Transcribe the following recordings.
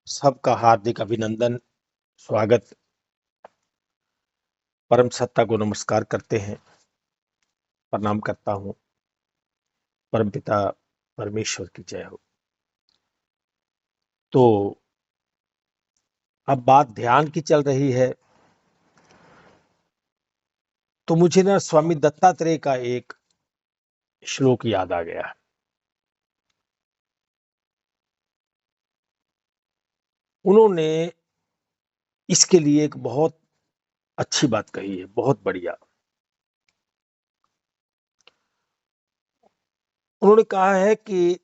सबका हार्दिक अभिनंदन, स्वागत। परम सत्ता को नमस्कार करते हैं, प्रणाम करता हूं। परमपिता परमेश्वर की जय हो। तो अब बात ध्यान की चल रही है, तो मुझे ना स्वामी दत्तात्रेय का एक श्लोक याद आ गया। उन्होंने इसके लिए एक बहुत अच्छी बात कही है, बहुत बढ़िया। उन्होंने कहा है कि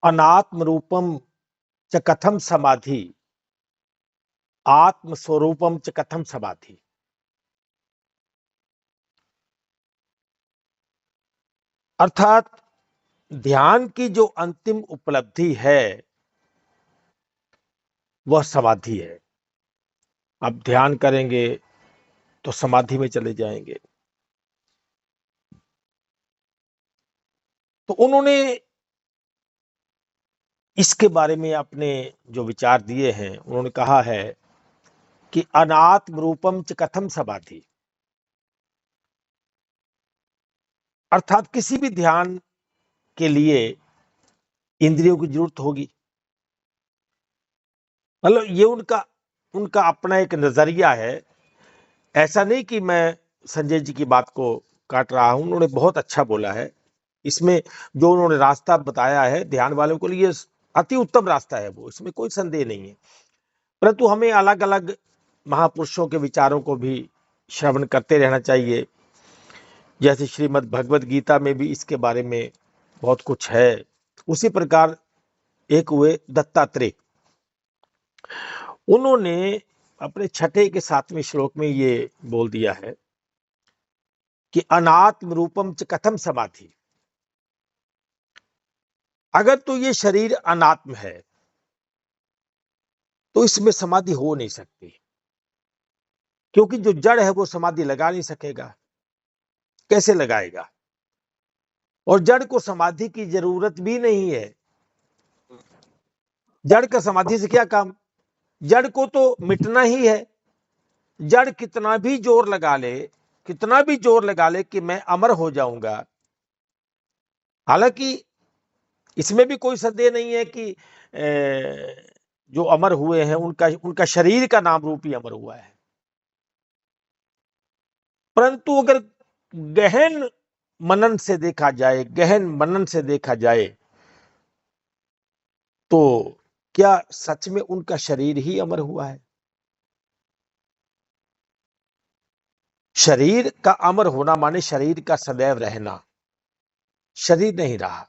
अनात्म रूपम च कथम समाधि, आत्म स्वरूपम च कथम समाधि। अर्थात ध्यान की जो अंतिम उपलब्धि है वह समाधि है। अब ध्यान करेंगे तो समाधि में चले जाएंगे। तो उन्होंने इसके बारे में अपने जो विचार दिए हैं, उन्होंने कहा है कि अनात्म रूपम च कथम समाधि। अर्थात किसी भी ध्यान के लिए इंद्रियों की जरूरत होगी। मतलब ये उनका उनका अपना एक नजरिया है। ऐसा नहीं कि मैं संजय जी की बात को काट रहा हूं, उन्होंने बहुत अच्छा बोला है। इसमें जो उन्होंने रास्ता बताया है ध्यान वालों के लिए अति उत्तम रास्ता है, वो इसमें कोई संदेह नहीं है। परंतु हमें अलग अलग महापुरुषों के विचारों को भी श्रवण करते रहना चाहिए। जैसे श्रीमद् भगवत गीता में भी इसके बारे में बहुत कुछ है। उसी प्रकार एक हुए दत्तात्रेय, उन्होंने अपने छठे के 7वें श्लोक में ये बोल दिया है कि अनात्म रूपम च कथम समाधि। अगर तो ये शरीर अनात्म है तो इसमें समाधि हो नहीं सकती, क्योंकि जो जड़ है वो समाधि लगा नहीं सकेगा। कैसे लगाएगा? और जड़ को समाधि की जरूरत भी नहीं है। जड़ का समाधि से क्या काम? जड़ को तो मिटना ही है। जड़ कितना भी जोर लगा ले, कितना भी जोर लगा ले कि मैं अमर हो जाऊंगा, हालांकि इसमें भी कोई संदेह नहीं है कि जो अमर हुए हैं उनका उनका शरीर का नाम रूप ही अमर हुआ है। परंतु अगर गहन मनन से देखा जाए, गहन मनन से देखा जाए, तो क्या सच में उनका शरीर ही अमर हुआ है? शरीर का अमर होना माने शरीर का सदैव रहना। शरीर नहीं रहा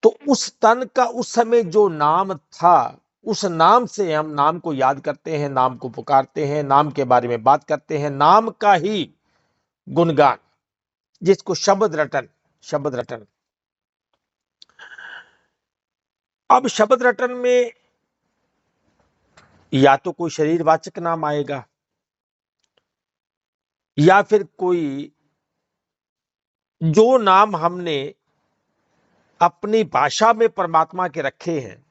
तो उस तन का उस समय जो नाम था, उस नाम से हम नाम को याद करते हैं, नाम को पुकारते हैं, नाम के बारे में बात करते हैं, नाम का ही गुणगान, जिसको शब्द रटन। अब शब्द रटन में या तो कोई शरीरवाचक नाम आएगा, या फिर कोई जो नाम हमने अपनी भाषा में परमात्मा के रखे हैं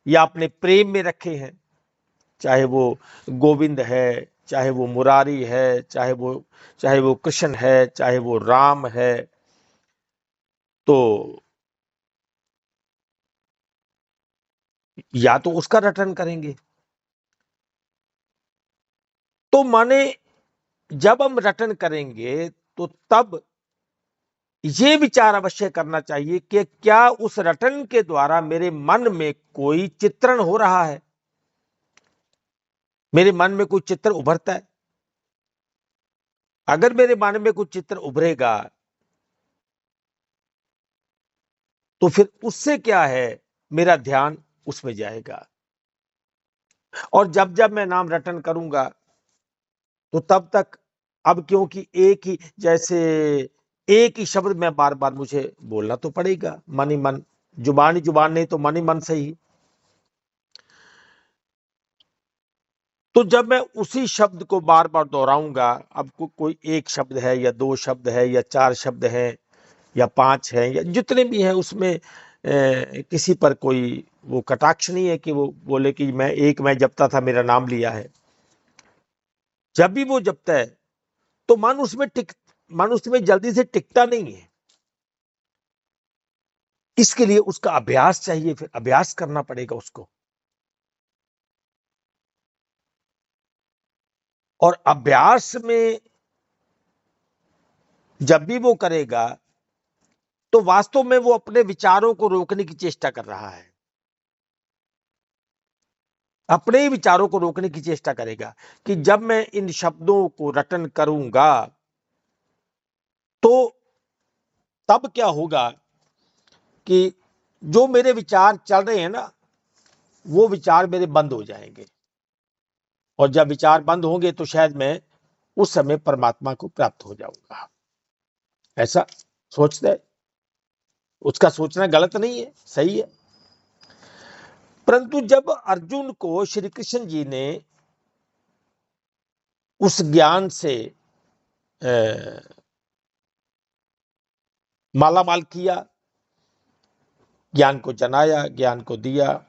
या अपने प्रेम में रखे हैं, चाहे वो गोविंद है, चाहे वो मुरारी है, चाहे वो कृष्ण है, चाहे वो राम है, तो या तो उसका रटन करेंगे। तो माने जब हम रटन करेंगे तो तब ये विचार अवश्य करना चाहिए कि क्या उस रटन के द्वारा मेरे मन में कोई चित्रण हो रहा है, मेरे मन में कोई चित्र उभरता है। अगर मेरे मन में कोई चित्र उभरेगा तो फिर उससे क्या है, मेरा ध्यान उसमें जाएगा। और जब जब मैं नाम रटन करूंगा तो तब तक, अब क्योंकि एक ही शब्द में बार बार मुझे बोलना तो पड़ेगा, मन ही मन, जुबान ही जुबान नहीं तो मन ही मन से ही। तो जब मैं उसी शब्द को बार बार दोहराऊंगा, अब कोई एक शब्द है या दो शब्द है या चार शब्द हैं, या 5 हैं या जितने भी हैं, उसमें किसी पर कोई वो कटाक्ष नहीं है कि वो बोले कि मैं जपता था, मेरा नाम लिया है। जब भी वो जपता है तो मन उसमें जल्दी से टिकता नहीं है। इसके लिए उसका अभ्यास चाहिए, फिर अभ्यास करना पड़ेगा उसको। और अभ्यास में जब भी वो करेगा तो वास्तव में वो अपने विचारों को रोकने की चेष्टा कर रहा है, अपने ही विचारों को रोकने की चेष्टा करेगा कि जब मैं इन शब्दों को रटन करूंगा तो तब क्या होगा कि जो मेरे विचार चल रहे हैं ना, वो विचार मेरे बंद हो जाएंगे, और जब विचार बंद होंगे तो शायद मैं उस समय परमात्मा को प्राप्त हो जाऊंगा। ऐसा सोचते है। उसका सोचना गलत नहीं है, सही है। परंतु जब अर्जुन को श्री कृष्ण जी ने उस ज्ञान से माला माल किया, ज्ञान को जनाया, ज्ञान को दिया,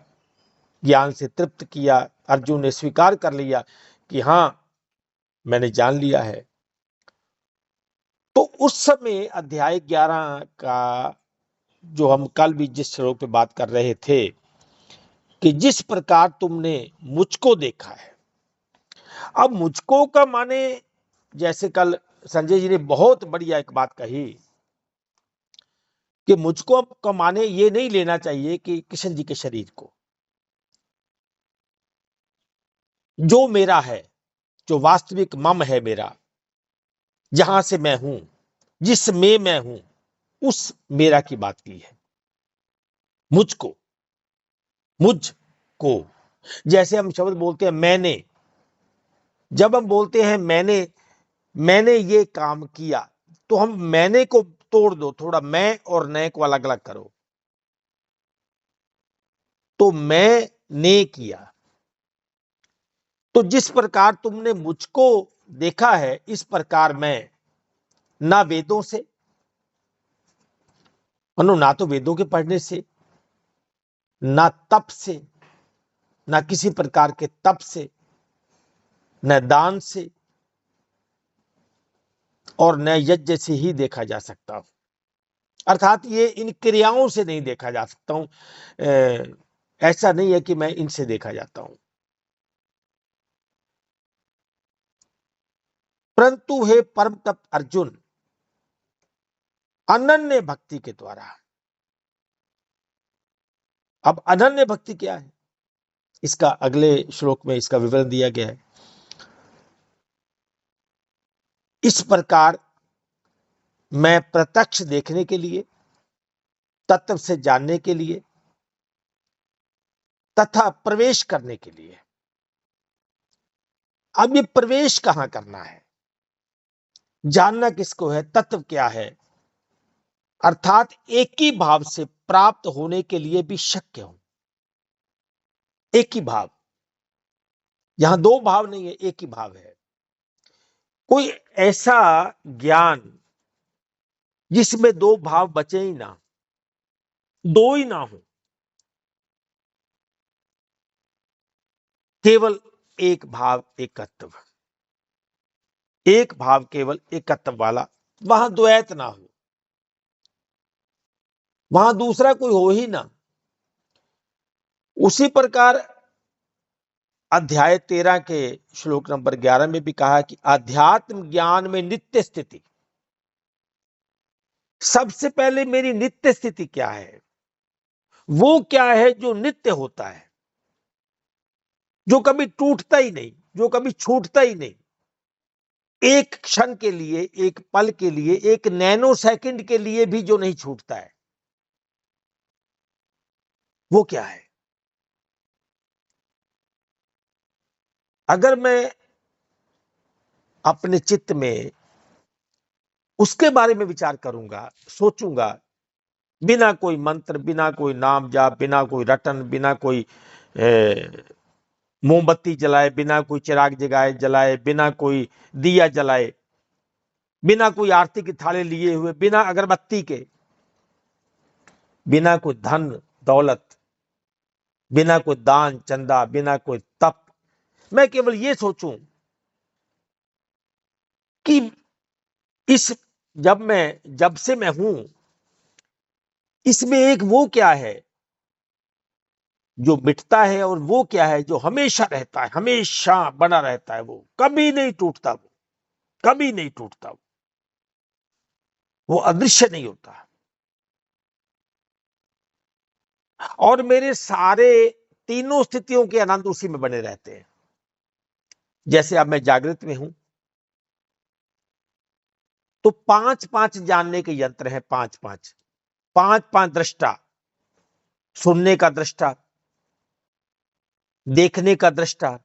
ज्ञान से तृप्त किया, अर्जुन ने स्वीकार कर लिया कि हाँ, मैंने जान लिया है, तो उस समय अध्याय 11 का जो हम कल भी जिस श्लोक पे बात कर रहे थे कि जिस प्रकार तुमने मुझको देखा है। अब मुझको का माने, जैसे कल संजय जी ने बहुत बढ़िया एक बात कही कि मुझको का माने ये नहीं लेना चाहिए कि कृष्ण जी के शरीर को, जो मेरा है, जो वास्तविक मम है मेरा, जहां से मैं हूं, जिसमें मैं हूं, उस मेरा की बात की है। मुझको, मुझको, जैसे हम शब्द बोलते हैं मैंने, जब हम बोलते हैं मैंने ये काम किया, तो हम मैंने को तोड़ दो, थोड़ा मैं और नए को अलग अलग करो, तो मैंने किया। तो जिस प्रकार तुमने मुझको देखा है, इस प्रकार मैं ना वेदों से, ना तो वेदों के पढ़ने से, ना तप से, ना किसी प्रकार के तप से, न दान से, और न यज्ञ से ही देखा जा सकता हूं। अर्थात ये इन क्रियाओं से नहीं देखा जा सकता हूं। ऐसा नहीं है कि मैं इनसे देखा जाता हूं। परंतु हे परम तप अर्जुन, अनन्य भक्ति के द्वारा। अब अनन्य भक्ति क्या है, इसका अगले श्लोक में इसका विवरण दिया गया है। इस प्रकार मैं प्रत्यक्ष देखने के लिए, तत्व से जानने के लिए तथा प्रवेश करने के लिए। अब ये प्रवेश कहां करना है, जानना किसको है, तत्व क्या है, अर्थात एक ही भाव से प्राप्त होने के लिए भी शक्य हो। एक ही भाव, यहां दो भाव नहीं है, एक ही भाव है। कोई ऐसा ज्ञान जिसमें दो भाव बचे ही ना, दो ही ना हो, केवल एक भाव एकत्व, एक भाव केवल एकत्व वाला, वहां द्वैत ना हो, वहां दूसरा कोई हो ही ना। उसी प्रकार अध्याय 13 के श्लोक नंबर 11 में भी कहा कि आध्यात्म ज्ञान में नित्य स्थिति। सबसे पहले मेरी नित्य स्थिति क्या है, वो क्या है जो नित्य होता है, जो कभी टूटता ही नहीं, जो कभी छूटता ही नहीं, एक क्षण के लिए, एक पल के लिए, एक नैनो सेकंड के लिए भी जो नहीं छूटता है, वो क्या है। अगर मैं अपने चित्त में उसके बारे में विचार करूंगा, सोचूंगा, बिना कोई मंत्र, बिना कोई नाम जाप, बिना कोई रटन, बिना कोई मोमबत्ती जलाए, बिना कोई चिराग जगाए जलाए, बिना कोई दिया जलाए, बिना कोई आरती की थाली लिए हुए, बिना अगरबत्ती के, बिना कोई धन दौलत, बिना कोई दान चंदा, बिना कोई तप, मैं केवल ये सोचूं कि इस जब से मैं हूं, इसमें एक वो क्या है जो मिटता है और वो क्या है जो हमेशा रहता है, हमेशा बना रहता है, वो कभी नहीं टूटता, वो कभी नहीं टूटता, वो अदृश्य नहीं होता। और मेरे सारे तीनों स्थितियों के आनंद उसी में बने रहते हैं। जैसे अब मैं जागृत में हूं तो पांच पांच जानने के यंत्र है, पांच पांच, पांच पांच दृष्टा, सुनने का दृष्टा, देखने का दृष्टा,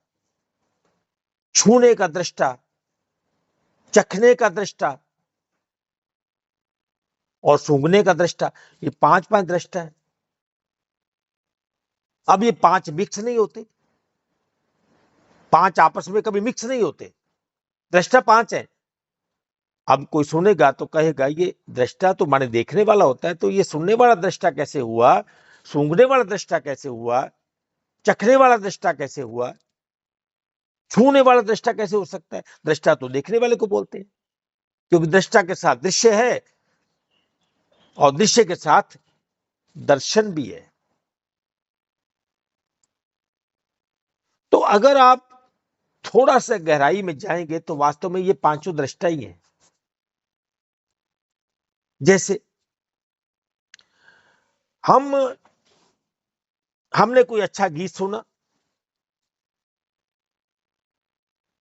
छूने का दृष्टा, चखने का दृष्टा और सूंघने का दृष्टा। ये पांच पांच दृष्टा है। अब ये पांच मिक्स नहीं होते, पांच आपस में कभी मिक्स नहीं होते, दृष्टा पांच है। अब कोई सुनेगा तो कहेगा ये दृष्टा तो माने देखने वाला होता है, तो ये सुनने वाला दृष्टा कैसे हुआ, सूंघने वाला दृष्टा कैसे हुआ, चखने वाला दृष्टा कैसे हुआ, छूने वाला दृष्टा कैसे हो सकता है? दृष्टा तो देखने वाले को बोलते हैं, क्योंकि दृष्टा के साथ दृश्य है और दृश्य के साथ दर्शन भी है। तो अगर आप थोड़ा सा गहराई में जाएंगे तो वास्तव में ये पांचों दृष्टा ही हैं। जैसे हमने कोई अच्छा गीत सुना,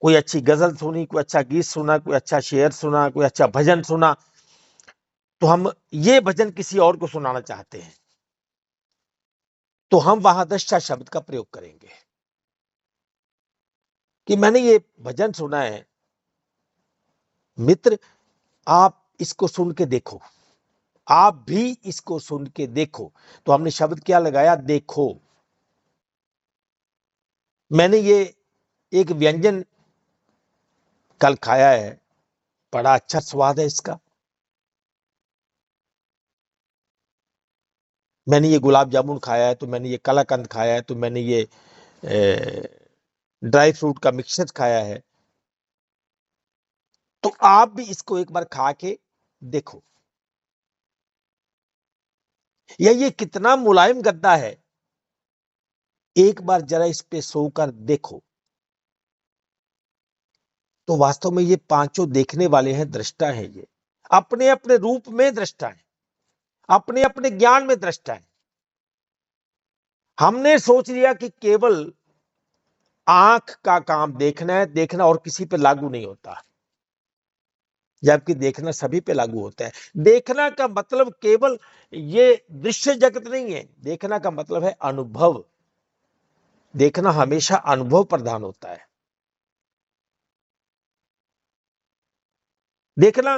कोई अच्छी गजल सुनी, कोई अच्छा गीत सुना, कोई अच्छा शेर सुना, कोई अच्छा भजन सुना, तो हम ये भजन किसी और को सुनाना चाहते हैं, तो हम वहां दृष्टा शब्द का प्रयोग करेंगे कि मैंने ये भजन सुना है मित्र, आप इसको सुन के देखो, आप भी इसको सुन के देखो। तो हमने शब्द क्या लगाया? देखो। मैंने ये एक व्यंजन कल खाया है, बड़ा अच्छा स्वाद है इसका। मैंने ये गुलाब जामुन खाया है, तो मैंने ये कलाकंद खाया है, तो मैंने ये ड्राई फ्रूट का मिक्सचर खाया है। तो आप भी इसको एक बार खा के देखो, ये कितना मुलायम गद्दा है, एक बार जरा इस पे सोकर देखो। तो वास्तव में ये पांचों देखने वाले हैं, दृष्टा हैं, ये अपने अपने रूप में दृष्टा है, अपने अपने ज्ञान में दृष्टा है। हमने सोच लिया कि केवल आंख का काम देखना और किसी पे लागू नहीं होता, जबकि देखना सभी पे लागू होता है। देखना का मतलब केवल ये दृश्य जगत नहीं है, देखना का मतलब है अनुभव। देखना हमेशा अनुभव प्रधान होता है। देखना,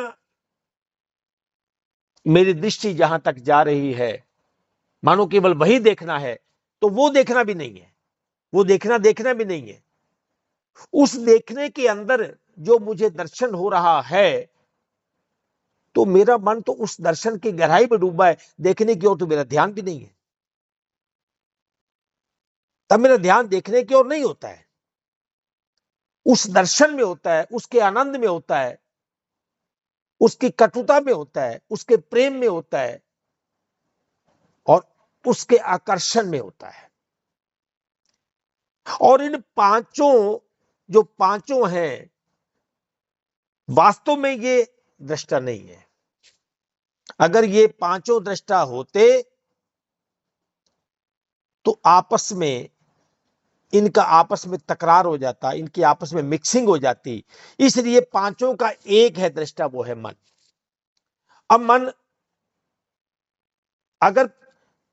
मेरी दृष्टि जहां तक जा रही है, मानो केवल वही देखना है, तो वो देखना भी नहीं है, वो देखना भी नहीं है। उस देखने के अंदर जो मुझे दर्शन हो रहा है, तो मेरा मन तो उस दर्शन की गहराई में डूबा है, देखने की ओर तो मेरा ध्यान भी नहीं है। तब मेरा ध्यान देखने की ओर नहीं होता है, उस दर्शन में होता है, उसके आनंद में होता है, उसकी कटुता में होता है, उसके प्रेम में होता है और उसके आकर्षण में होता है। और इन पांचों, जो पांचों हैं, वास्तव में ये दृष्टा नहीं है। अगर ये पांचों दृष्टा होते तो आपस में, इनका आपस में तकरार हो जाता, इनकी आपस में मिक्सिंग हो जाती। इसलिए पांचों का एक है दृष्टा, वो है मन। अब मन अगर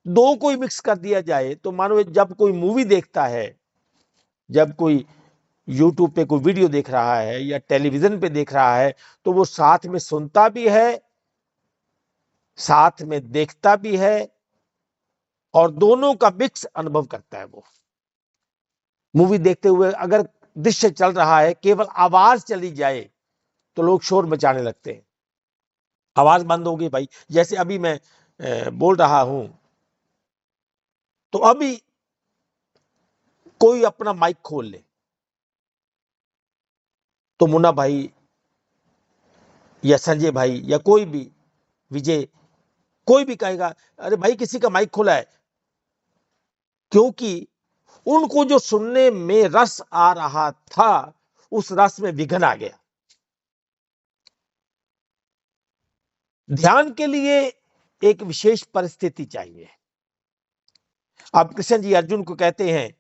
दो कोई मिक्स कर दिया जाए, तो मानो जब कोई मूवी देखता है, जब कोई यूट्यूब पे कोई वीडियो देख रहा है या टेलीविजन पे देख रहा है, तो वो साथ में सुनता भी है, साथ में देखता भी है और दोनों का मिक्स अनुभव करता है। वो मूवी देखते हुए अगर दृश्य चल रहा है, केवल आवाज चली जाए तो लोग शोर मचाने लगते हैं, आवाज बंद होगी भाई। जैसे अभी मैं बोल रहा हूं, तो अभी कोई अपना माइक खोल ले तो मुन्ना भाई या संजय भाई या कोई भी, विजय, कोई भी कहेगा अरे भाई किसी का माइक खोला है, क्योंकि उनको जो सुनने में रस आ रहा था उस रस में विघ्न आ गया। ध्यान के लिए एक विशेष परिस्थिति चाहिए। अब कृष्ण जी अर्जुन को कहते हैं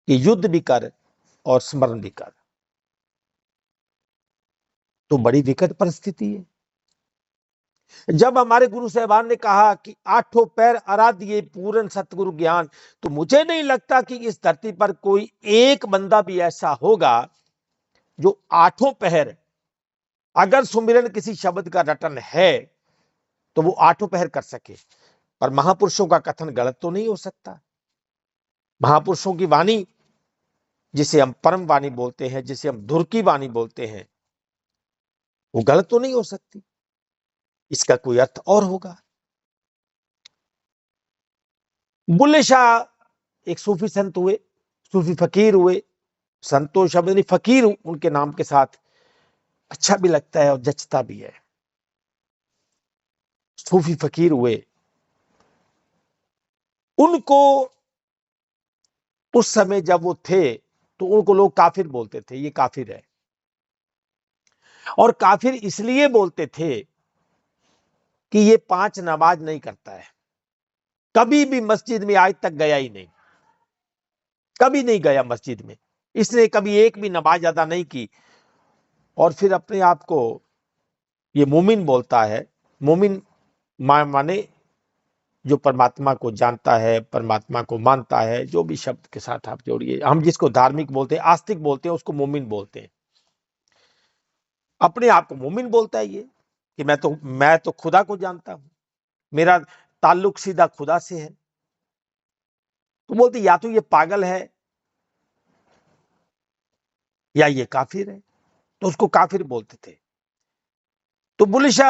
कि युद्ध भी कर और स्मरण भी कर, तो बड़ी विकट परिस्थिति है। जब हमारे गुरु साहबान ने कहा कि आठों पैर आराध्य पूर्ण सतगुरु ज्ञान, तो मुझे नहीं लगता कि इस धरती पर कोई एक बंदा भी ऐसा होगा जो आठों पहर, अगर सुमिरन किसी शब्द का रटन है तो वो आठों पहर कर सके। पर महापुरुषों का कथन गलत तो नहीं हो सकता। महापुरुषों की वाणी, जिसे हम परम वाणी बोलते हैं, जिसे हम धुर की वाणी बोलते हैं, वो गलत तो नहीं हो सकती। इसका कोई अर्थ और होगा। बुल्ले शाह एक सूफी संत हुए, सूफी फकीर हुए। संतो शब्द नहीं, फकीर उनके नाम के साथ अच्छा भी लगता है और जचता भी है। सूफी फकीर हुए। उनको उस समय जब वो थे तो उनको लोग काफिर बोलते थे, ये काफिर है। और काफिर इसलिए बोलते थे कि ये 5 नमाज नहीं करता है, कभी भी मस्जिद में आज तक गया ही नहीं, कभी नहीं गया मस्जिद में, इसने कभी एक भी नमाज अदा नहीं की। और फिर अपने आप को ये मोमिन बोलता है। मोमिन माने जो परमात्मा को जानता है, परमात्मा को मानता है, जो भी शब्द के साथ आप जोड़िए, हम जिसको धार्मिक बोलते हैं, आस्तिक बोलते हैं, उसको मोमिन बोलते हैं। अपने आप को मोमिन बोलता है ये, कि मैं तो खुदा को जानता हूं, मेरा ताल्लुक सीधा खुदा से है। तो बोलते या तो ये पागल है या ये काफिर है, तो उसको काफिर बोलते थे। तो बुल्ले शाह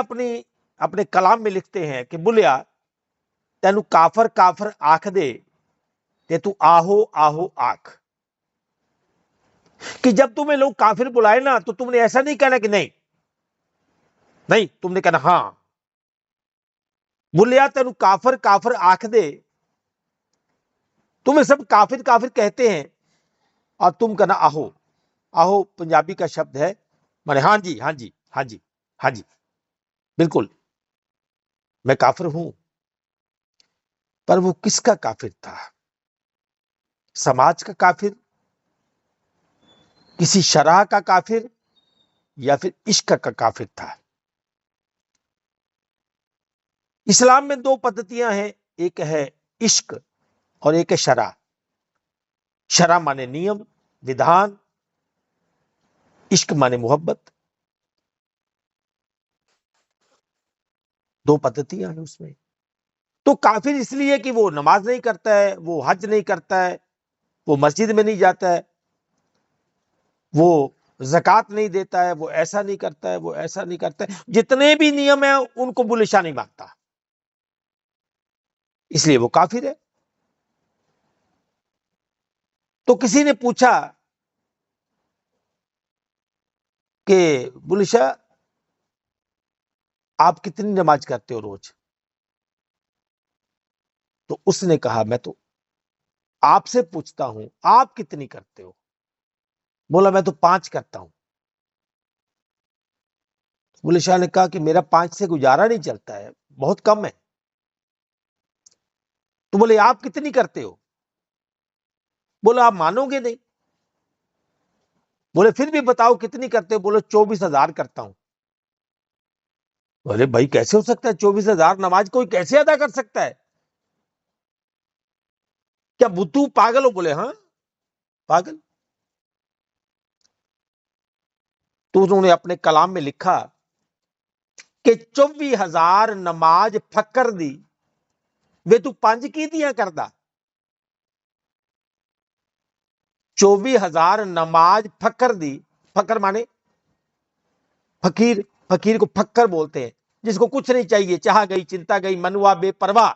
अपने कलाम में लिखते हैं कि बुलिया तेनू काफर काफर आख दे ते तू आहो आहो आख, कि जब तुम्हें लोग काफिर बुलाए ना तो तुमने ऐसा नहीं कहना कि नहीं नहीं, तुमने कहना हां। बुलिया तेनू काफर काफर आख दे, तुम्हें सब काफिर काफिर कहते हैं और तुम कहना आहो। आहो पंजाबी का शब्द है, माने हाँ जी हाँ जी हाँ जी हाँ जी, बिल्कुल मैं काफिर हूं। पर वो किसका काफिर था? समाज का काफिर, किसी शराह का काफिर, या फिर इश्क का काफिर था? इस्लाम में 2 पद्धतियां हैं, एक है इश्क और एक है शरा। शरा माने नियम विधान, इश्क माने मोहब्बत। 2 पद्धतियां हैं उसमें। तो काफिर इसलिए कि वो नमाज नहीं करता है, वो हज नहीं करता है, वो मस्जिद में नहीं जाता है, वो ज़कात नहीं देता है, वो ऐसा नहीं करता है, वो ऐसा नहीं करता है, जितने भी नियम है उनको बुल्ले शाह नहीं मानता, इसलिए वो काफिर है। तो किसी ने पूछा कि बुल्ले शाह आप कितनी नमाज करते हो रोज? तो उसने कहा मैं तो आपसे पूछता हूं आप कितनी करते हो? बोला मैं तो 5 करता हूं। बुल्ले शाह ने कहा कि मेरा 5 से गुजारा नहीं चलता है, बहुत कम है। तो बोले आप कितनी करते हो? बोला आप मानोगे नहीं। बोले फिर भी बताओ कितनी करते हो? बोले 24,000 करता हूं। बोले भाई कैसे हो सकता है 24,000 नमाज कोई कैसे अदा कर सकता है? क्या बुद्धू पागल हो? बोले हाँ पागल। तो उन्होंने अपने कलाम में लिखा कि 24,000 नमाज फकर दी वे तू 5 की दिया करदा। 24,000 नमाज फकर दी, फकर माने फकीर, फकीर को फक्कर बोलते हैं, जिसको कुछ नहीं चाहिए, चाह गई चिंता गई मनुआ बेपरवाह,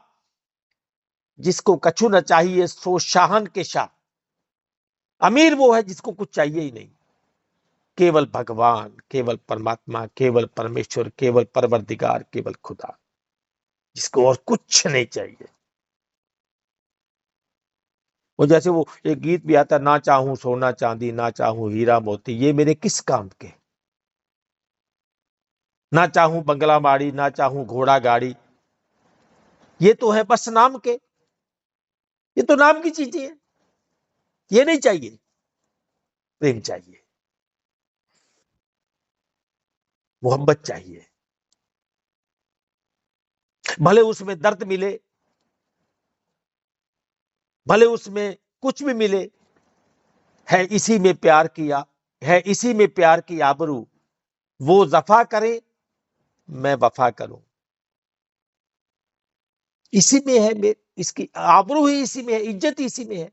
जिसको कछु न चाहिए सो शाहन के शाह। अमीर वो है जिसको कुछ चाहिए ही नहीं, केवल भगवान, केवल परमात्मा, केवल परमेश्वर, केवल परवरदिगार, केवल खुदा, जिसको और कुछ नहीं चाहिए। वो जैसे वो एक गीत भी आता, ना चाहूं सोना चांदी, ना चाहूं हीरा मोती, ये मेरे किस काम के, ना चाहूं बंगला बाड़ी, ना चाहूं घोड़ा गाड़ी, ये तो है बस नाम के, ये तो नाम की चीजें हैं, ये नहीं चाहिए। प्रेम चाहिए, मोहब्बत चाहिए, भले उसमें दर्द मिले, भले उसमें कुछ भी मिले, है इसी में प्यार किया, है इसी में प्यार की आबरू, वो जफा करे मैं वफा करूं, इसी में है इसकी आबरू ही इसी में है, इज्जत ही इसी में है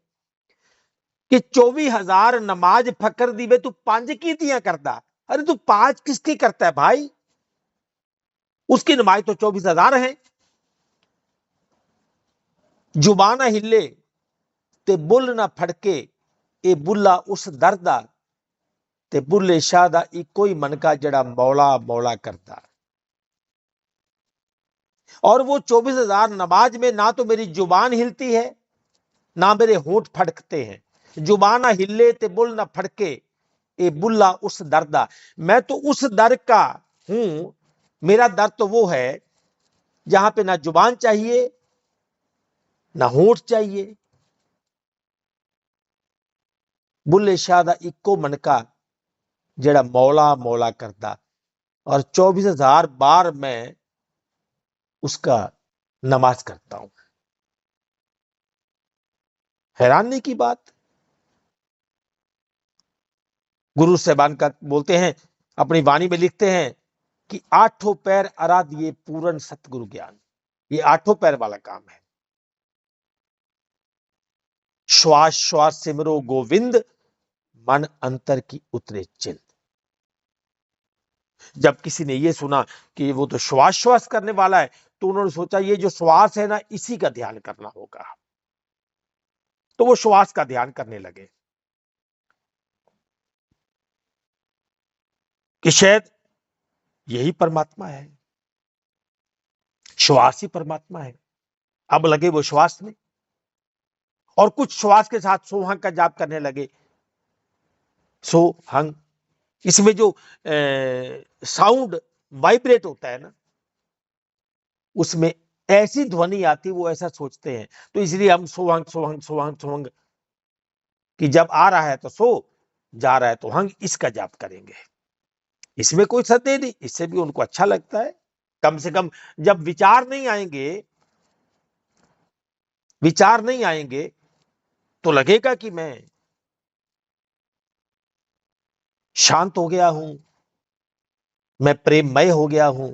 कि 24,000 नमाज फकर दी वे तू 5 की दिया करता। अरे तू 5 किसकी करता है भाई, उसकी नमाज तो 24,000 है। जुबान ना हिले ते बुल ना फड़के, ए बुल्ला उस दर्दा, ते बुल्ले शाह दा इको ही मन का जड़ा मौला मौला करता। और वो 24,000 नमाज में ना तो मेरी जुबान हिलती है, ना मेरे होंठ फड़कते हैं। जुबान ना हिले ते बुल ना फड़के, ए बुल्ला उस दर्दा, मैं तो उस दर का हूं। मेरा दर तो वो है जहां पे ना जुबान चाहिए, ना होंठ चाहिए। बुल्ले शाह दा इको मन का जेड़ा मौला मौला करता। और 24,000 बार मैं उसका नमाज करता हूं। हैरानी की बात, गुरु साहबान का बोलते हैं, अपनी वाणी में लिखते हैं कि आठों पैर अरा दिए पूर्ण सतगुरु ज्ञान। ये आठों पैर वाला काम है। श्वास श्वास सिमरो गोविंद, मन अंतर की उतरे चिंत। जब किसी ने ये सुना कि वो तो श्वास श्वास करने वाला है, तो उन्होंने सोचा ये जो श्वास है ना, इसी का ध्यान करना होगा। तो वो श्वास का ध्यान करने लगे कि शायद यही परमात्मा है, श्वास ही परमात्मा है। अब लगे वो श्वास में, और कुछ श्वास के साथ सोहंग का जाप करने लगे। सोहंग, इसमें जो साउंड वाइब्रेट होता है ना, उसमें ऐसी ध्वनि आती, वो ऐसा सोचते हैं। तो इसलिए हम सोहंग सोहंग सोहंग सोहंग कि जब आ रहा है तो सो, जा रहा है तो हंग, इसका जाप करेंगे। इसमें कोई सत्य नहीं, इससे भी उनको अच्छा लगता है। कम से कम जब विचार नहीं आएंगे, विचार नहीं आएंगे, तो लगेगा कि मैं शांत हो गया हूं, मैं प्रेममय हो गया हूं।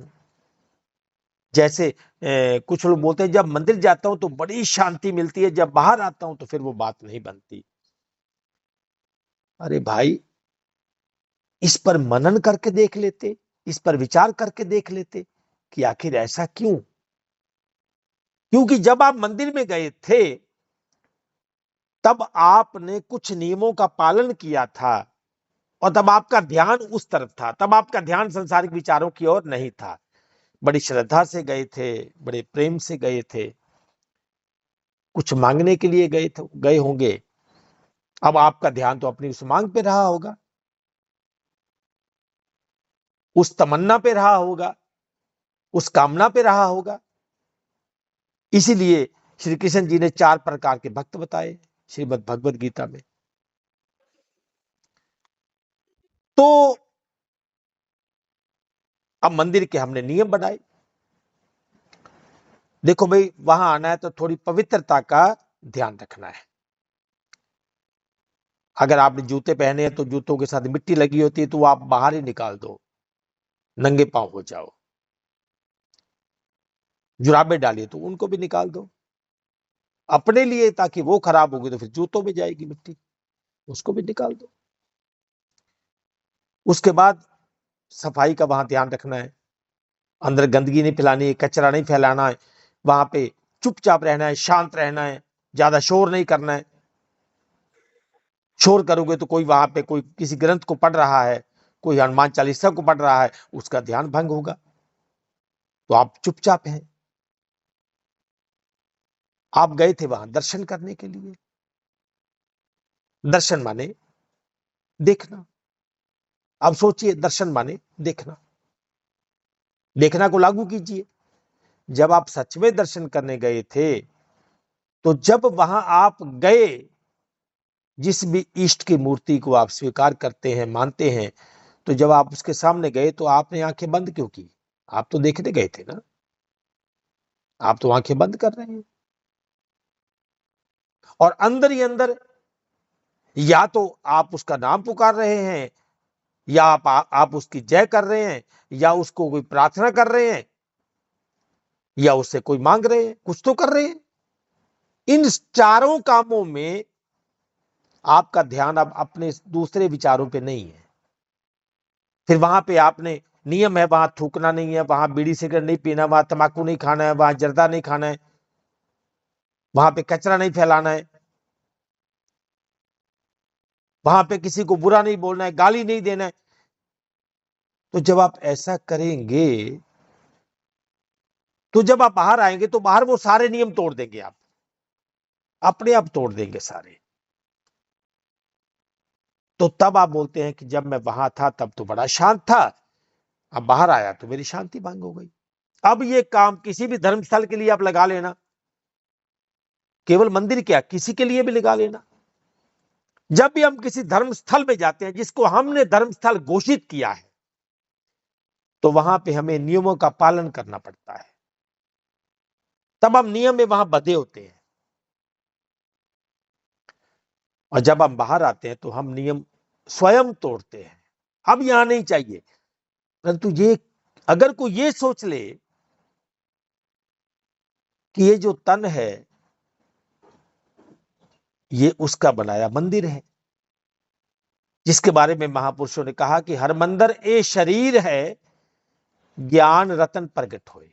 जैसे कुछ लोग बोलते हैं, जब मंदिर जाता हूं तो बड़ी शांति मिलती है, जब बाहर आता हूं तो फिर वो बात नहीं बनती। अरे भाई, इस पर मनन करके देख लेते, इस पर विचार करके देख लेते कि आखिर ऐसा क्यों। क्योंकि जब आप मंदिर में गए थे, तब आपने कुछ नियमों का पालन किया था, और तब आपका ध्यान उस तरफ था, तब आपका ध्यान संसारिक विचारों की ओर नहीं था। बड़ी श्रद्धा से गए थे, बड़े प्रेम से गए थे, कुछ मांगने के लिए गए होंगे। अब आपका ध्यान तो अपनी उस मांग पे रहा होगा, उस तमन्ना पे रहा होगा, उस कामना पे रहा होगा। इसीलिए श्री कृष्ण जी ने 4 प्रकार के भक्त बताए श्रीमद् भगवद गीता में। तो अब मंदिर के हमने नियम बनाए। देखो भाई, वहां आना है तो थोड़ी पवित्रता का ध्यान रखना है। अगर आपने जूते पहने हैं तो जूतों के साथ मिट्टी लगी होती है, तो आप बाहर ही निकाल दो, नंगे पांव हो जाओ। जुराबे डालिए तो उनको भी निकाल दो अपने लिए, ताकि वो खराब होगी तो फिर जूतों में जाएगी मिट्टी, उसको भी निकाल दो। उसके बाद सफाई का वहां ध्यान रखना है, अंदर गंदगी नहीं फैलानी है, कचरा नहीं फैलाना है, वहां पे चुपचाप रहना है, शांत रहना है, ज्यादा शोर नहीं करना है। शोर करोगे तो कोई वहां पे कोई किसी ग्रंथ को पढ़ रहा है, कोई हनुमान चालीसा को पढ़ रहा है, उसका ध्यान भंग होगा। तो आप चुपचाप हैं। आप गए थे वहां दर्शन करने के लिए। दर्शन माने देखना। अब सोचिए, दर्शन माने देखना। देखना को लागू कीजिए। जब आप सच में दर्शन करने गए थे, तो जब वहां आप गए, जिस भी इष्ट की मूर्ति को आप स्वीकार करते हैं, मानते हैं, तो जब आप उसके सामने गए तो आपने आंखें बंद क्यों की? आप तो देखने गए थे ना। आप तो आंखें बंद कर रहे हैं और अंदर ही अंदर या तो आप उसका नाम पुकार रहे हैं, या आप उसकी जय कर रहे हैं, या उसको कोई प्रार्थना कर रहे हैं, या उससे कोई मांग रहे हैं, कुछ तो कर रहे हैं। इन चारों कामों में आपका ध्यान अब अपने दूसरे विचारों पे नहीं है। फिर वहां पे आपने नियम है, वहां थूकना नहीं है, वहां बीड़ी सिगरेट नहीं पीना, वहां तंबाकू नहीं खाना है, वहां जर्दा नहीं खाना है, वहां पे कचरा नहीं फैलाना है, वहां पे किसी को बुरा नहीं बोलना है, गाली नहीं देना है। तो जब आप ऐसा करेंगे, तो जब आप बाहर आएंगे तो बाहर वो सारे नियम तोड़ देंगे, आप अपने आप तोड़ देंगे सारे। तो तब आप बोलते हैं कि जब मैं वहां था तब तो बड़ा शांत था, अब बाहर आया तो मेरी शांति भंग हो गई। अब ये काम किसी भी धर्मस्थल के लिए आप लगा लेना, केवल मंदिर क्या, किसी के लिए भी लगा लेना। जब भी हम किसी धर्मस्थल में जाते हैं जिसको हमने धर्मस्थल घोषित किया है, तो वहां पे हमें नियमों का पालन करना पड़ता है। तब हम नियम में वहां बंधे होते हैं, और जब हम बाहर आते हैं तो हम नियम स्वयं तोड़ते हैं। अब यहां नहीं चाहिए। परंतु ये, अगर कोई ये सोच ले कि ये जो तन है ये उसका बनाया मंदिर है, जिसके बारे में महापुरुषों ने कहा कि हर मंदिर ए शरीर है, ज्ञान रतन प्रगट होए।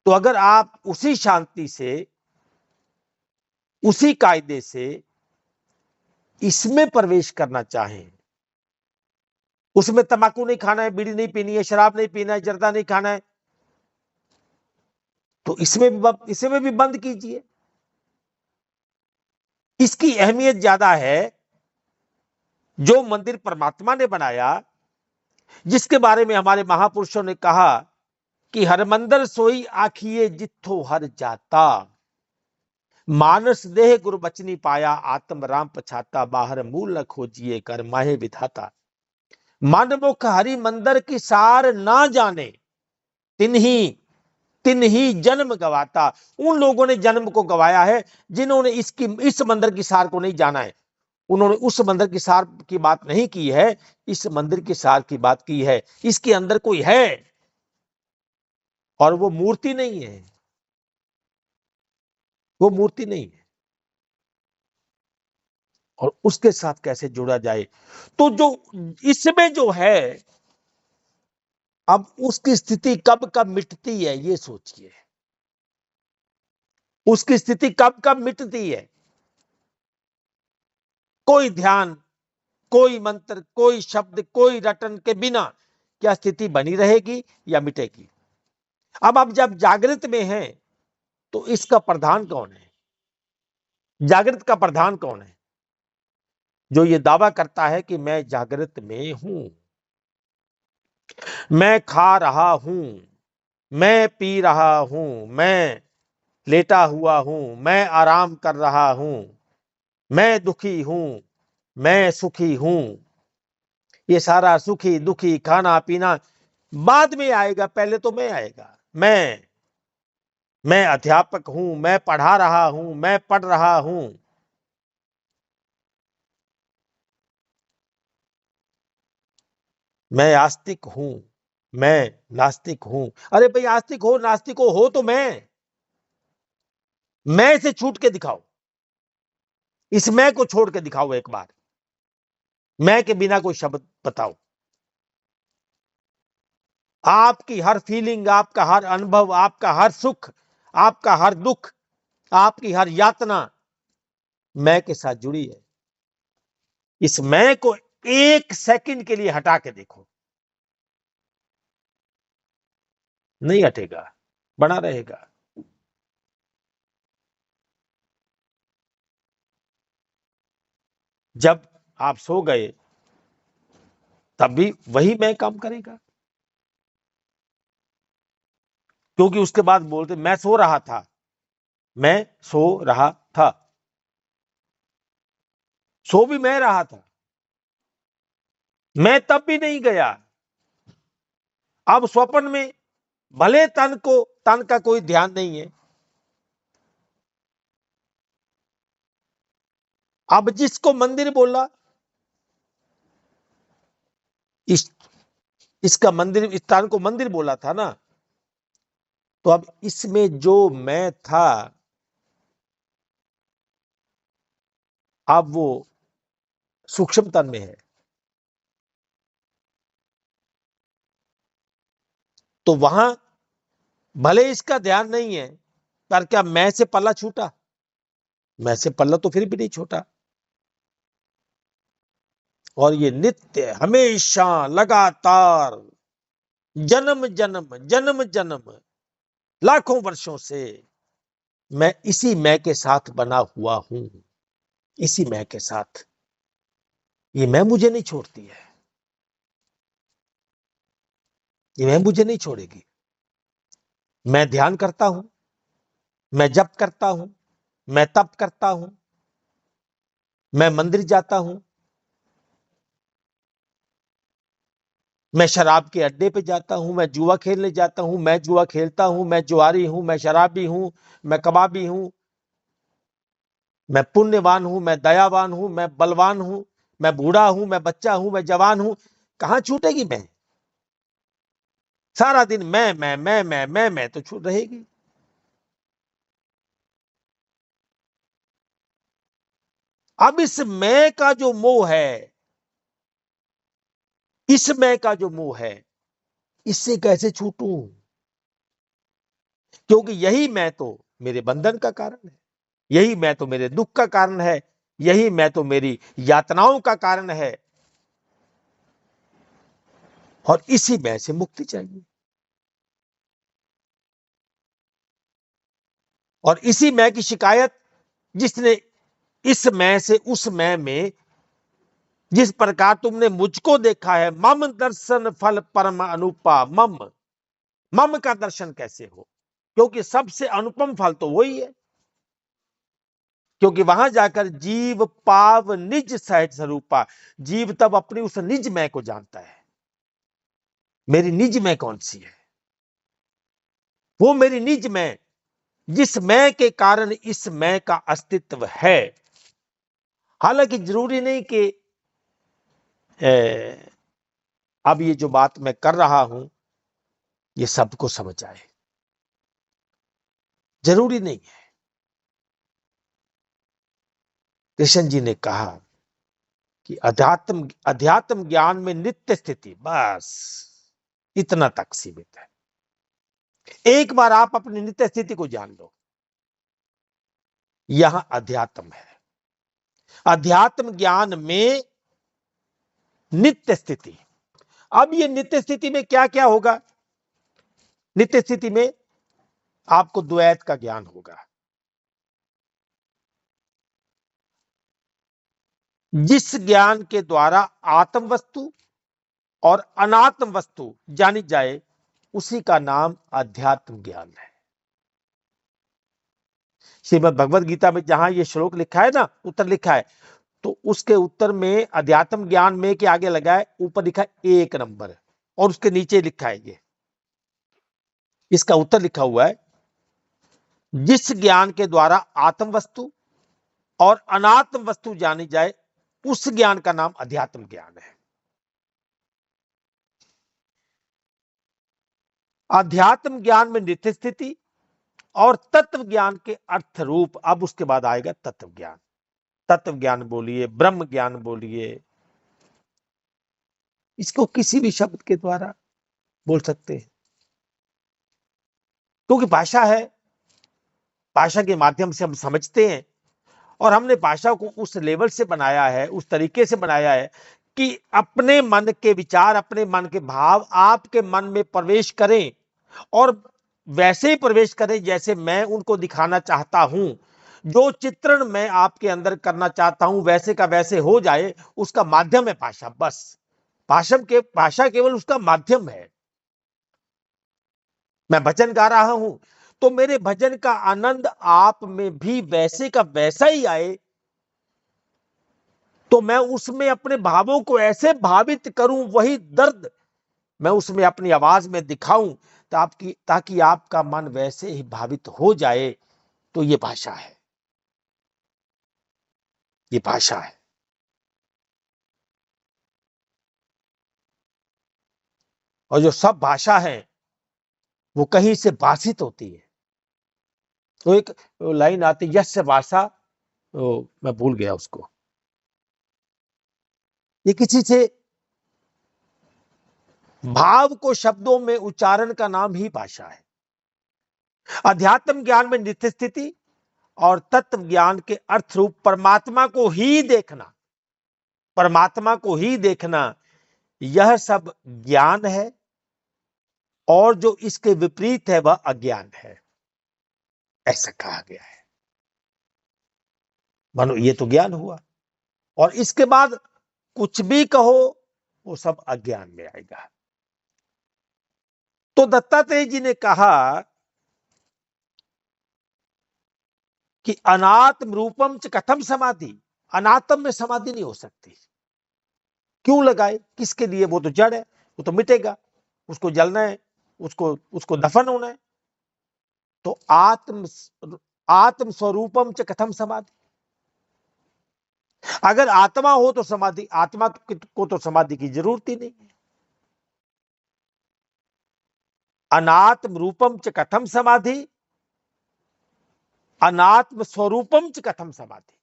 तो अगर आप उसी शांति से, उसी कायदे से इसमें प्रवेश करना चाहें, उसमें तंबाकू नहीं खाना है, बीड़ी नहीं पीनी है, शराब नहीं पीना है, जर्दा नहीं खाना है, तो इसमें भी बंद कीजिए। इसकी अहमियत ज्यादा है जो मंदिर परमात्मा ने बनाया, जिसके बारे में हमारे महापुरुषों ने कहा कि हर मंदिर सोई आखिए जिथो हर जाता, मानस देह गुरु बचनी पाया, आत्म राम पछाता, बाहर मूल न खोजिए कर माहे विधाता। मन मुख हरि मंदिर की सार ना जाने, तिन्ही तिन्ही जन्म गवाता। उन लोगों ने जन्म को गवाया है जिन्होंने इस मंदिर की सार को नहीं जाना है। उन्होंने उस मंदिर की सार की बात नहीं की है, इस मंदिर की सार की बात की है। इसके अंदर कोई है और वो मूर्ति नहीं है, वो मूर्ति नहीं है। और उसके साथ कैसे जुड़ा जाए, तो जो इसमें जो है, अब उसकी स्थिति कब कब मिटती है ये सोचिए। उसकी स्थिति कब कब मिटती है। कोई ध्यान, कोई मंत्र, कोई शब्द, कोई रटन के बिना क्या स्थिति बनी रहेगी या मिटेगी। अब आप जब जागृत में हैं तो इसका प्रधान कौन है? जागृत का प्रधान कौन है? जो ये दावा करता है कि मैं जागृत में हूं, मैं खा रहा हूं, मैं पी रहा हूं, मैं लेटा हुआ हूं, मैं आराम कर रहा हूं, मैं दुखी हूं, मैं सुखी हूं। ये सारा सुखी दुखी खाना पीना बाद में आएगा, पहले तो मैं आएगा। मैं अध्यापक हूं, मैं पढ़ा रहा हूं, मैं पढ़ रहा हूं। मैं आस्तिक हूं, मैं नास्तिक हूं। अरे भाई, आस्तिक हो नास्तिक हो तो मैं से छूट के दिखाओ। इस मैं को छोड़ के दिखाओ एक बार। मैं के बिना कोई शब्द बताओ। आपकी हर फीलिंग, आपका हर अनुभव, आपका हर सुख, आपका हर दुख, आपकी हर यातना मैं के साथ जुड़ी है। इस मैं को एक सेकंड के लिए हटा के देखो, नहीं हटेगा, बना रहेगा। जब आप सो गए तब भी वही मैं काम करेगा, क्योंकि उसके बाद बोलते मैं सो रहा था, मैं सो रहा था, सो भी मैं रहा था, मैं तब भी नहीं गया। अब स्वप्न में भले तन का कोई ध्यान नहीं है, अब जिसको मंदिर बोला, इस इसका मंदिर, इस स्थान को मंदिर बोला था ना, तो अब इसमें जो मैं था, अब वो सूक्ष्म तन में है। तो वहां भले इसका ध्यान नहीं है, पर क्या मैं से पल्ला छूटा? मैं से पल्ला तो फिर भी नहीं छूटा। और ये नित्य, हमेशा, लगातार, जन्म जन्म, जन्म जन्म, लाखों वर्षों से मैं इसी मैं के साथ बना हुआ हूं, इसी मैं के साथ। ये मैं मुझे नहीं छोड़ती है, ये मैं मुझे नहीं छोड़ेगी। मैं ध्यान करता हूं, मैं जप करता हूं, मैं तप करता हूं, मैं मंदिर जाता हूं, मैं शराब के अड्डे पे जाता हूं, मैं जुआ खेलने जाता हूं, मैं जुआ खेलता हूं, मैं जुआरी हूं, मैं शराबी हूं, मैं कबाबी हूं, मैं पुण्यवान हूं, मैं दयावान हूं, मैं बलवान हूं, मैं बूढ़ा हूं, मैं बच्चा हूं, मैं जवान हूं। कहां छूटेगी मैं? सारा दिन मैं तो छूट रहेगी। अब इस मैं का जो मोह है, इस मैं का जो मोह है, इससे कैसे छूटूं? क्योंकि यही मैं तो मेरे बंधन का कारण है, यही मैं तो मेरे दुख का कारण है, यही मैं तो मेरी यातनाओं का कारण है। और इसी मैं से मुक्ति चाहिए, और इसी मैं की शिकायत, जिसने इस मैं से उस मैं में जिस प्रकार तुमने मुझको देखा है, मम दर्शन फल परम अनुपा, मम, मम का दर्शन कैसे हो? क्योंकि सबसे अनुपम फल तो वही है। क्योंकि वहां जाकर जीव पाव निज सहज स्वरूपा, जीव तब अपनी उस निज मैं को जानता है। मेरी निज मैं कौन सी है? वो मेरी निज मैं, जिस मैं के कारण इस मैं का अस्तित्व है। हालांकि जरूरी नहीं कि अब ये जो बात मैं कर रहा हूं ये सबको समझ आए, जरूरी नहीं है। कृष्ण जी ने कहा कि अध्यात्म अध्यात्म ज्ञान में नित्य स्थिति, बस इतना तक सीमित है। एक बार आप अपनी नित्य स्थिति को जान लो, यहां अध्यात्म है। अध्यात्म ज्ञान में नित्य स्थिति। अब ये नित्य स्थिति में क्या क्या होगा? नित्य स्थिति में आपको द्वैत का ज्ञान होगा। जिस ज्ञान के द्वारा आत्म वस्तु और अनात्म वस्तु जानी जाए, उसी का नाम अध्यात्म ज्ञान है। श्रीमद् भगवद गीता में जहां ये श्लोक लिखा है ना, उत्तर लिखा है, तो उसके उत्तर में अध्यात्म ज्ञान में के आगे लगा है, ऊपर लिखा है 1 नंबर, और उसके नीचे लिखा है ये, इसका उत्तर लिखा हुआ है, जिस ज्ञान के द्वारा आत्म वस्तु और अनात्म वस्तु जानी जाए, उस ज्ञान का नाम अध्यात्म ज्ञान है। अध्यात्म ज्ञान में नित्य स्थिति और तत्व ज्ञान के अर्थ रूप। अब उसके बाद आएगा तत्व ज्ञान। तत्व ज्ञान बोलिए, ब्रह्म ज्ञान बोलिए, इसको किसी भी शब्द के द्वारा बोल सकते हैं, क्योंकि भाषा है, भाषा के माध्यम से हम समझते हैं। और हमने भाषा को उस लेवल से बनाया है, उस तरीके से बनाया है कि अपने मन के विचार, अपने मन के भाव आपके मन में प्रवेश करें, और वैसे ही प्रवेश करें जैसे मैं उनको दिखाना चाहता हूं। जो चित्रण मैं आपके अंदर करना चाहता हूं वैसे का वैसे हो जाए, उसका माध्यम है भाषा। बस भाषा केवल उसका माध्यम है। मैं भजन गा रहा हूं तो मेरे भजन का आनंद आप में भी वैसे का वैसा ही आए, तो मैं उसमें अपने भावों को ऐसे भावित करूं, वही दर्द मैं उसमें अपनी आवाज में दिखाऊं, ताकि आपका मन वैसे ही भावित हो जाए। तो ये भाषा है, ये भाषा है। और जो सब भाषा है वो कहीं से भाषित होती है। तो एक लाइन आती, यस्य भाषा, मैं भूल गया उसको, ये किसी से भाव को शब्दों में उच्चारण का नाम ही भाषा है। अध्यात्म ज्ञान में नित्य स्थिति और तत्व ज्ञान के अर्थ रूप परमात्मा को ही देखना, परमात्मा को ही देखना, यह सब ज्ञान है। और जो इसके विपरीत है वह अज्ञान है, ऐसा कहा गया है। मानो ये तो ज्ञान हुआ, और इसके बाद कुछ भी कहो वो सब अज्ञान में आएगा। तो दत्तात्रेय जी ने कहा कि अनात्म रूपम च कथम समाधि, अनात्म में समाधि नहीं हो सकती। क्यों लगाए, किसके लिए? वो तो जड़ है, वो तो मिटेगा, उसको जलना है, उसको उसको दफन होना है। तो आत्म स्वरूपम च कथम समाधि, अगर आत्मा हो तो समाधि, आत्मा को तो समाधि की जरूरत ही नहीं है। अनात्म रूपम च कथम समाधि, अनात्म स्वरूपम च कथम समाधि,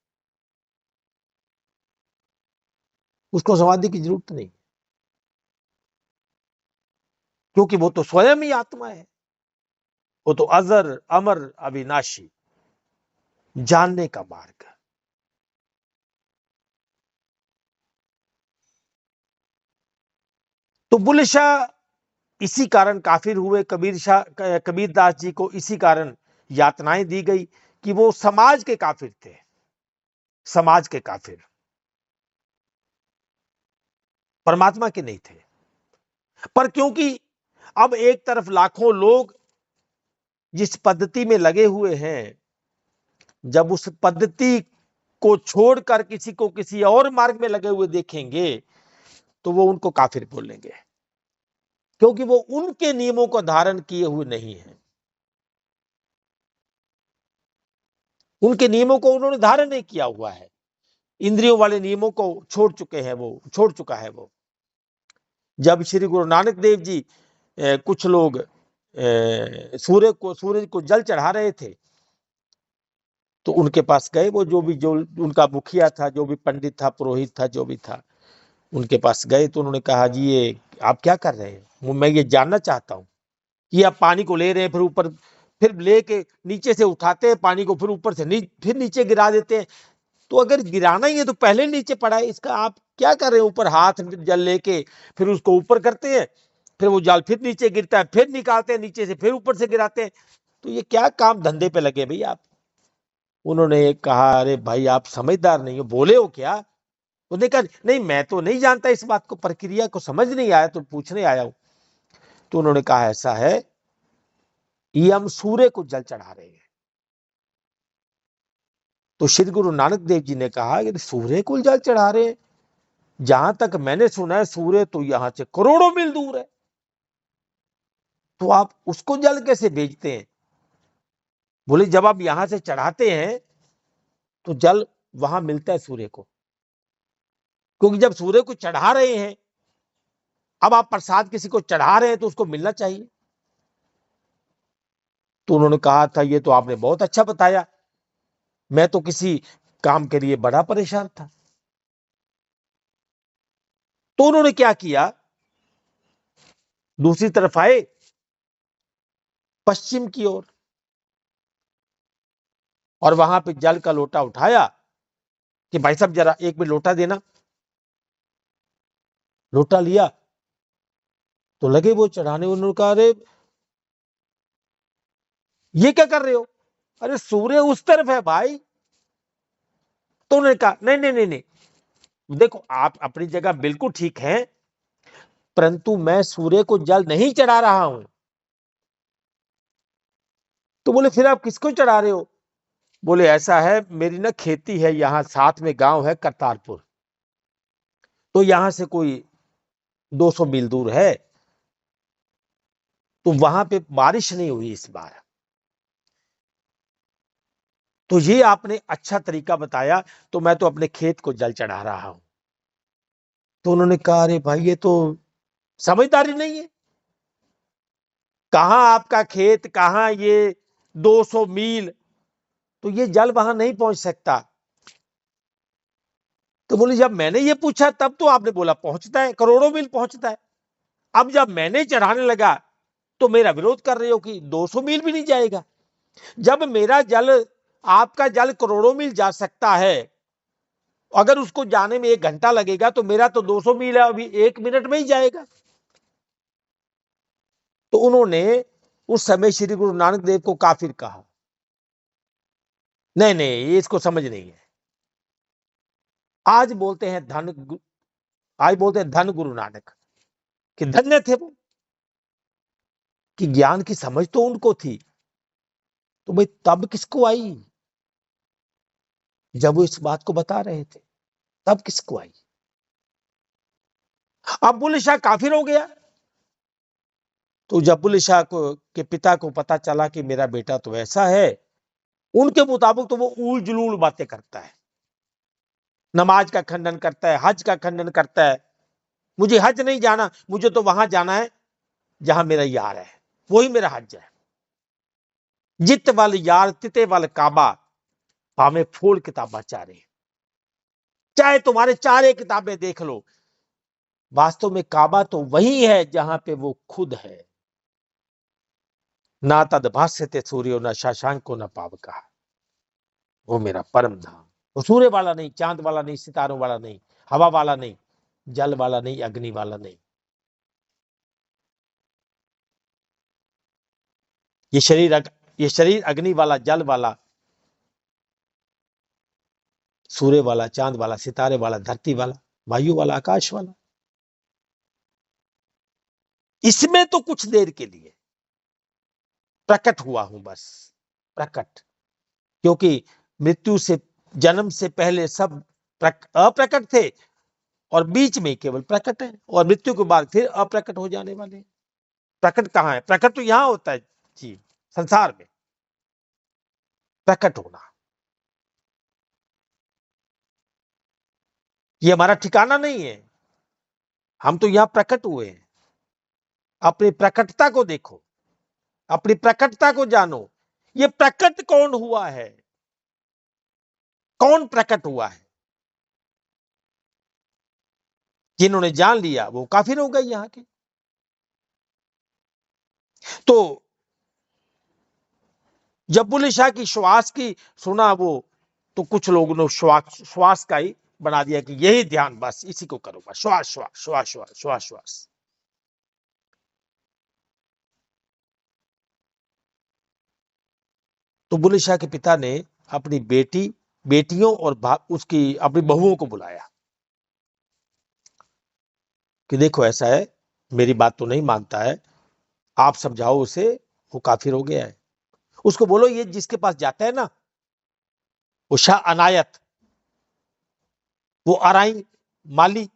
उसको समाधि की जरूरत नहीं, क्योंकि वो तो स्वयं ही आत्मा है। वो तो अजर अमर अविनाशी, जानने का मार्ग। तो बुल्ले शाह इसी कारण काफिर हुए, कबीरदास जी को इसी कारण यातनाएं दी गई कि वो समाज के काफिर थे, समाज के काफिर, परमात्मा के नहीं थे। पर क्योंकि अब एक तरफ लाखों लोग जिस पद्धति में लगे हुए हैं, जब उस पद्धति को छोड़कर किसी को किसी और मार्ग में लगे हुए देखेंगे तो वो उनको काफिर बोलेंगे, क्योंकि वो उनके नियमों को धारण किए हुए नहीं है। उनके नियमों को उन्होंने धारण नहीं किया हुआ है, इंद्रियों वाले नियमों को छोड़ चुके हैं, वो छोड़ चुका है वो। जब श्री गुरु नानक देव जी कुछ लोग सूरज को जल चढ़ा रहे थे, तो उनके पास गए, वो जो उनका मुखिया था, जो भी पंडित था, पुरोहित था, जो भी था, उनके पास गए। तो उन्होंने कहा, जी ये आप क्या कर रहे हैं, मैं ये जानना चाहता हूं कि आप पानी को ले रहे हैं, फिर ऊपर, फिर लेके नीचे से उठाते हैं पानी को, फिर ऊपर से फिर नीचे गिरा देते हैं। तो अगर गिराना ही है तो पहले नीचे पड़ा है, इसका आप क्या कर रहे हैं? ऊपर हाथ जल लेके फिर उसको ऊपर करते हैं, फिर वो जाल फिर नीचे गिरता है, फिर निकालते हैं नीचे से, फिर ऊपर से गिराते हैं। तो ये क्या काम धंधे पे लगे भाई आप? उन्होंने कहा, अरे भाई आप समझदार नहीं हो, बोले हो क्या? उसने कहा, नहीं मैं तो नहीं जानता इस बात को, प्रक्रिया को समझ नहीं आया तो पूछने आया हूं। तो उन्होंने कहा, ऐसा है, ये हम सूर्य को जल चढ़ा रहे हैं। तो श्री गुरु नानक देव जी ने कहा कि सूर्य को जल चढ़ा रहे हैं? जहां तक मैंने सुना है सूर्य तो यहां से करोड़ों मील दूर है, तो आप उसको जल कैसे भेजते हैं? बोले, जब आप यहां से चढ़ाते हैं तो जल वहां मिलता है सूर्य को, क्योंकि जब सूर्य को चढ़ा रहे हैं, अब आप प्रसाद किसी को चढ़ा रहे हैं तो उसको मिलना चाहिए। तो उन्होंने कहा था, ये तो आपने बहुत अच्छा बताया, मैं तो किसी काम के लिए बड़ा परेशान था। तो उन्होंने क्या किया, दूसरी तरफ आए पश्चिम की ओर, और वहां पे जल का लोटा उठाया कि भाई साहब जरा एक मिनट लोटा देना। लोटा लिया तो लगे वो चढ़ाने, उन्होंने कहा अरे ये क्या कर रहे हो? अरे सूर्य उस तरफ है भाई। तो उन्होंने कहा नहीं नहीं नहीं नहीं, देखो आप अपनी जगह बिल्कुल ठीक हैं, परंतु मैं सूर्य को जल नहीं चढ़ा रहा हूं। तो बोले फिर आप किसको चढ़ा रहे हो? बोले ऐसा है, मेरी ना खेती है, यहां साथ में गांव है करतारपुर, तो यहां से कोई 200 मील दूर है, तो वहां पे बारिश नहीं हुई इस बार, तो ये आपने अच्छा तरीका बताया, तो मैं तो अपने खेत को जल चढ़ा रहा हूं। तो उन्होंने कहा अरे भाई ये तो समझदारी नहीं है, कहां आपका खेत, कहां ये 200 मील, तो ये जल वहां नहीं पहुंच सकता। तो बोले जब मैंने ये पूछा तब तो आपने बोला पहुंचता है, करोड़ों मील पहुंचता है। अब जब मैंने चढ़ाने लगा तो मेरा विरोध कर रहे हो कि 200 मील भी नहीं जाएगा। जब मेरा जल, आपका जल करोड़ों मील जा सकता है, अगर उसको जाने में 1 घंटा लगेगा तो मेरा तो 200 मील है, अभी 1 मिनट में ही जाएगा। तो उन्होंने उस समय श्री गुरु नानक देव को काफिर कहा। नहीं नहीं, ये इसको समझ नहीं है। आज बोलते हैं आज बोलते हैं धन गुरु नानक, कि धन्य थे वो, कि ज्ञान की समझ तो उनको थी, तो भाई तब किसको आई जब वो इस बात को बता रहे थे? तब किसको आई? अब बुल्ले शाह काफिर हो गया। तो जब बुल्ले शाह को के पिता को पता चला कि मेरा बेटा तो ऐसा है, उनके मुताबिक तो वो उल जुलूल बातें करता है, नमाज का खंडन करता है, हज का खंडन करता है। मुझे हज नहीं जाना, मुझे तो वहां जाना है जहां मेरा यार है, वही मेरा हज है। जित वाल यार तिते वाल काबा, भावे फूल किताबा चारे, चाहे तुम्हारे चारे किताबें देख लो, वास्तव में काबा तो वही है जहां पे वो खुद है। ना तद भाष्य ते सूर्यो, न शशांको न पावका, वो मेरा परम धाम। वो सूर्य वाला नहीं, चांद वाला नहीं, सितारों वाला नहीं, हवा वाला नहीं, जल वाला नहीं, अग्नि वाला नहीं। ये शरीर अग्नि वाला, जल वाला, सूर्य वाला, चांद वाला, सितारे वाला, धरती वाला, वायु वाला, आकाश वाला, इसमें तो कुछ देर के लिए प्रकट हुआ हूं बस, प्रकट। क्योंकि मृत्यु से, जन्म से पहले सब अप्रकट थे, और बीच में केवल प्रकट है, और मृत्यु के बाद फिर अप्रकट हो जाने वाले हैं। प्रकट कहां है? प्रकट तो यहां होता है जी, संसार में प्रकट होना, ये हमारा ठिकाना नहीं है। हम तो यहां प्रकट हुए हैं। अपनी प्रकटता को देखो, अपनी प्रकटता को जानो। ये प्रकट कौन हुआ है? कौन प्रकट हुआ है? जिन्होंने जान लिया वो काफिर हो गए यहां के। तो जब बुल्ले शाह की श्वास की सुना वो, तो कुछ लोगों ने श्वास श्वास का ही बना दिया कि यही ध्यान, बस इसी को करो, बस श्वास श्वास श्वास श्वास श्वास श्वास। तो बुल्ले शाह के पिता ने अपनी बेटियों और उसकी अपनी बहुओं को बुलाया कि देखो ऐसा है, मेरी बात तो नहीं मानता है, आप समझाओ उसे, वो काफिर हो गया है। उसको बोलो ये जिसके पास जाता है ना, वो शाह अनायत, वो अराई माली,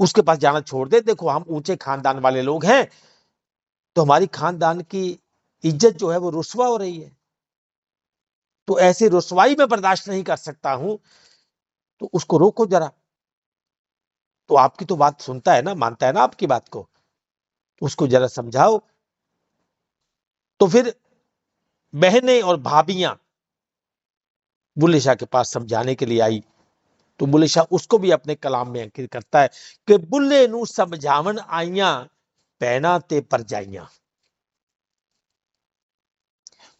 उसके पास जाना छोड़ दे। देखो हम ऊंचे खानदान वाले लोग हैं, तो हमारी खानदान की इज्जत जो है वो रुस्वा हो रही है, तो ऐसी रुस्वाई में बर्दाश्त नहीं कर सकता हूं, तो उसको रोको जरा। तो आपकी तो बात सुनता है ना, मानता है ना आपकी बात को, तो उसको जरा समझाओ। तो फिर बहनें और भाभियां बुल्ले शाह के पास समझाने के लिए आई। तो बुल्ले शाह उसको भी अपने कलाम में अंकित करता है कि बुल्ले नू समझावन आईयां, पैना ते परजाइयां।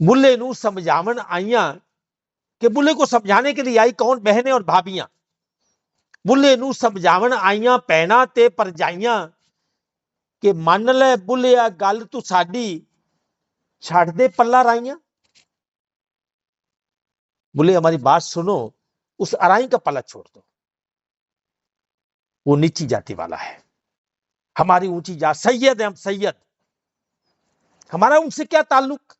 बुल्ले नू समझावन आईयां, कि बुल्ले को समझाने के लिए आई कौन? बहनें और भाभियां। बुल्ले नू समझावन आईयां पैना ते परजाइयां, कि मन ले बुल्लिया गल तू साडी, छड़ दे पल्ला राइयां। बोले हमारी बात सुनो, उस अराई का पल्ला छोड़ दो, वो नीची जाति वाला है, हमारी ऊंची जात, सैयद है हम, सैयद, हमारा उनसे क्या ताल्लुक,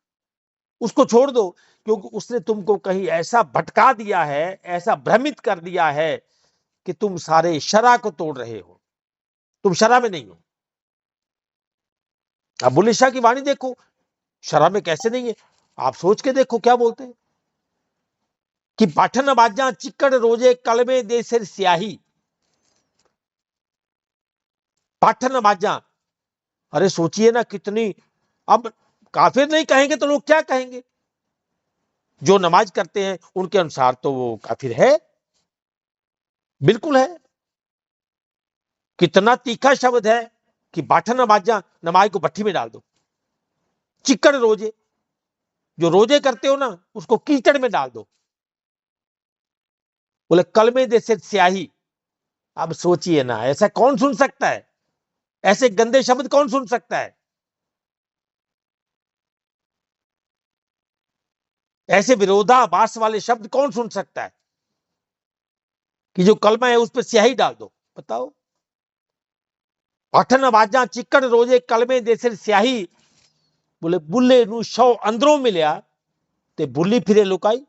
उसको छोड़ दो, क्योंकि उसने तुमको कहीं ऐसा भटका दिया है, ऐसा भ्रमित कर दिया है कि तुम सारे शरा को तोड़ रहे हो, तुम शरा में नहीं हो। अब बुल्ले शाह की वाणी देखो, शरा में कैसे नहीं है, आप सोच के देखो क्या बोलते हैं कि पाठन बाजा चिक्कड़ रोजे कलमे दे सिर स्याही। पाठन बाजा, अरे सोचिए ना कितनी, अब काफिर नहीं कहेंगे तो लोग क्या कहेंगे? जो नमाज करते हैं उनके अनुसार तो वो काफिर है, बिल्कुल है। कितना तीखा शब्द है कि बाठन बाजा, नमाज को भट्टी में डाल दो। चिक्कड़ रोजे, जो रोजे करते हो ना उसको कीचड़ में डाल दो। बोले कलमे दे सिर स्याही। अब सोचिए ना, ऐसा कौन सुन सकता है? ऐसे गंदे शब्द कौन सुन सकता है? ऐसे विरोधाभास वाले शब्द कौन सुन सकता है कि जो कलमा है उस पर स्याही डाल दो? बताओ। अठन आवाजा चिक्कड़ रोजे कलमे दे सिर स्याही। बोले बुल्ले नू शौ अंदरों मिलिया ते बुल्ली फिरे लुकाई।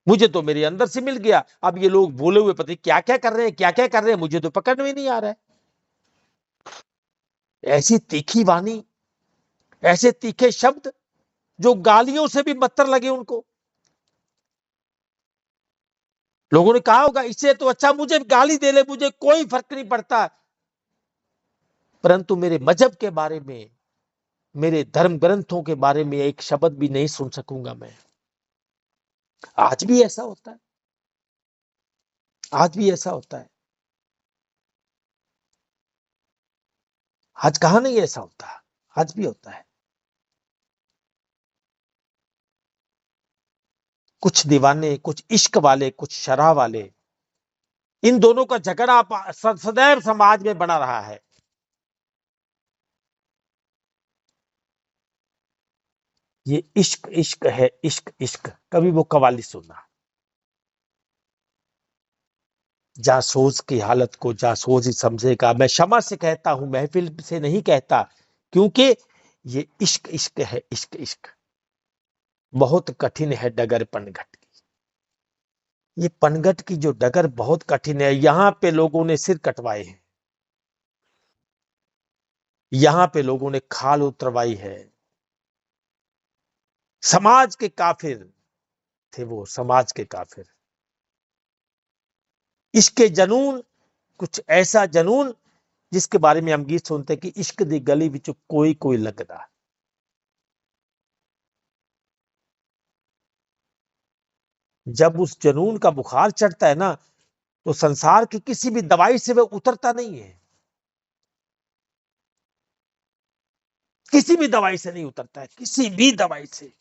मुझे तो मेरे अंदर से मिल गया, अब ये लोग बोले हुए पता क्या क्या कर रहे हैं, क्या क्या कर रहे हैं, मुझे तो पकड़ में नहीं आ रहा है। ऐसी तीखी वाणी, ऐसे तीखे शब्द जो गालियों से भी बदतर लगे उनको। लोगों ने कहा होगा इससे तो अच्छा मुझे गाली दे ले, मुझे कोई फर्क नहीं पड़ता, परंतु मेरे मजहब के बारे में, मेरे धर्म ग्रंथों के बारे में एक शब्द भी नहीं सुन सकूंगा मैं। आज भी ऐसा होता है, आज भी ऐसा होता है। आज कहां नहीं ऐसा होता, आज भी होता है। कुछ दीवाने, कुछ इश्क वाले, कुछ शराब वाले, इन दोनों का झगड़ा सदैव समाज में बना रहा है। ये इश्क इश्क है, इश्क इश्क। कभी वो कवाली सुनना, जासूस की हालत को जासूस ही समझेगा। मैं क्षमा से कहता हूं, महफिल से नहीं कहता, क्योंकि ये इश्क इश्क है, इश्क इश्क। बहुत कठिन है डगर पनघट की। ये पनघट की जो डगर बहुत कठिन है, यहां पे लोगों ने सिर कटवाए हैं, यहां पे लोगों ने खाल उतरवाई है। समाज के काफिर थे वो, समाज के काफिर। इश्क जनून, कुछ ऐसा जनून जिसके बारे में हम गीत सुनते कि इश्क दी गली विच कोई कोई लगदा। जब उस जनून का बुखार चढ़ता है ना, तो संसार की किसी भी दवाई से वह उतरता नहीं है, किसी भी दवाई से नहीं उतरता है, किसी भी दवाई से।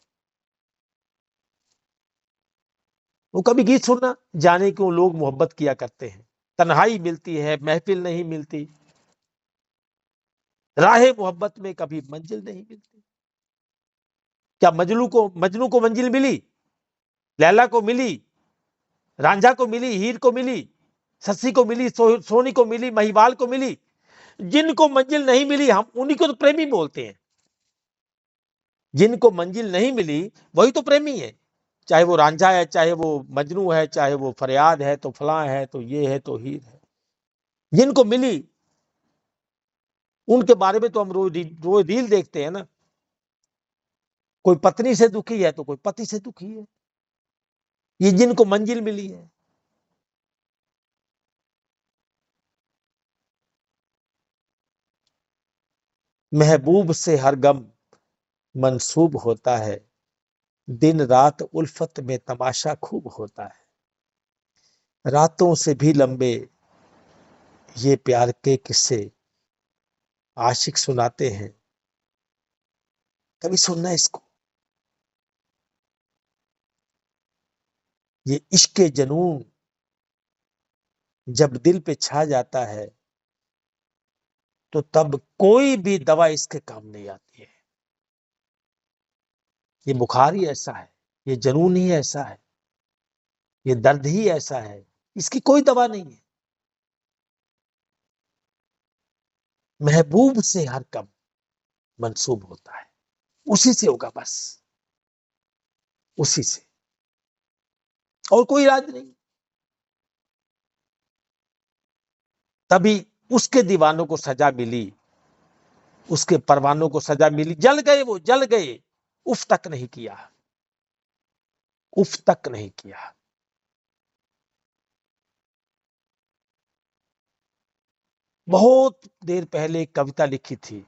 वो कभी गीत सुनना, जाने क्यों लोग मोहब्बत किया करते हैं, तन्हाई मिलती है, महफिल नहीं मिलती, राहे मोहब्बत में कभी मंजिल नहीं मिलती। क्या मजनू को मंजिल मिली? लैला को मिली, रांझा को मिली, हीर को मिली, सस्सी को मिली, सोनी को मिली, महिवाल को मिली। जिनको मंजिल नहीं मिली, हम उन्हीं को तो प्रेमी बोलते हैं। जिनको मंजिल नहीं मिली वही तो प्रेमी है, चाहे वो रांझा है, चाहे वो मजनू है, चाहे वो फरियाद है, तो फलां है, तो ये है, तो हीर है। जिनको मिली उनके बारे में तो हम रोज रोज रील देखते हैं ना। कोई पत्नी से दुखी है तो कोई पति से दुखी है। ये जिनको मंजिल मिली है। महबूब से हर गम मंसूब होता है, दिन रात उल्फत में तमाशा खूब होता है। रातों से भी लंबे ये प्यार के किस्से, आशिक सुनाते हैं, कभी सुनना इसको। ये इश्क जनून जब दिल पे छा जाता है तो तब कोई भी दवा इसके काम नहीं आती है। ये बुखार ही ऐसा है, ये जनून ही ऐसा है, ये दर्द ही ऐसा है, इसकी कोई दवा नहीं है। महबूब से हर कम मंसूब होता है, उसी से होगा बस, उसी से, और कोई इलाज नहीं। तभी उसके दीवानों को सजा मिली, उसके परवानों को सजा मिली, जल गए, वो जल गए, उफ तक नहीं किया, उफ तक नहीं किया। बहुत देर पहले एक कविता लिखी थी,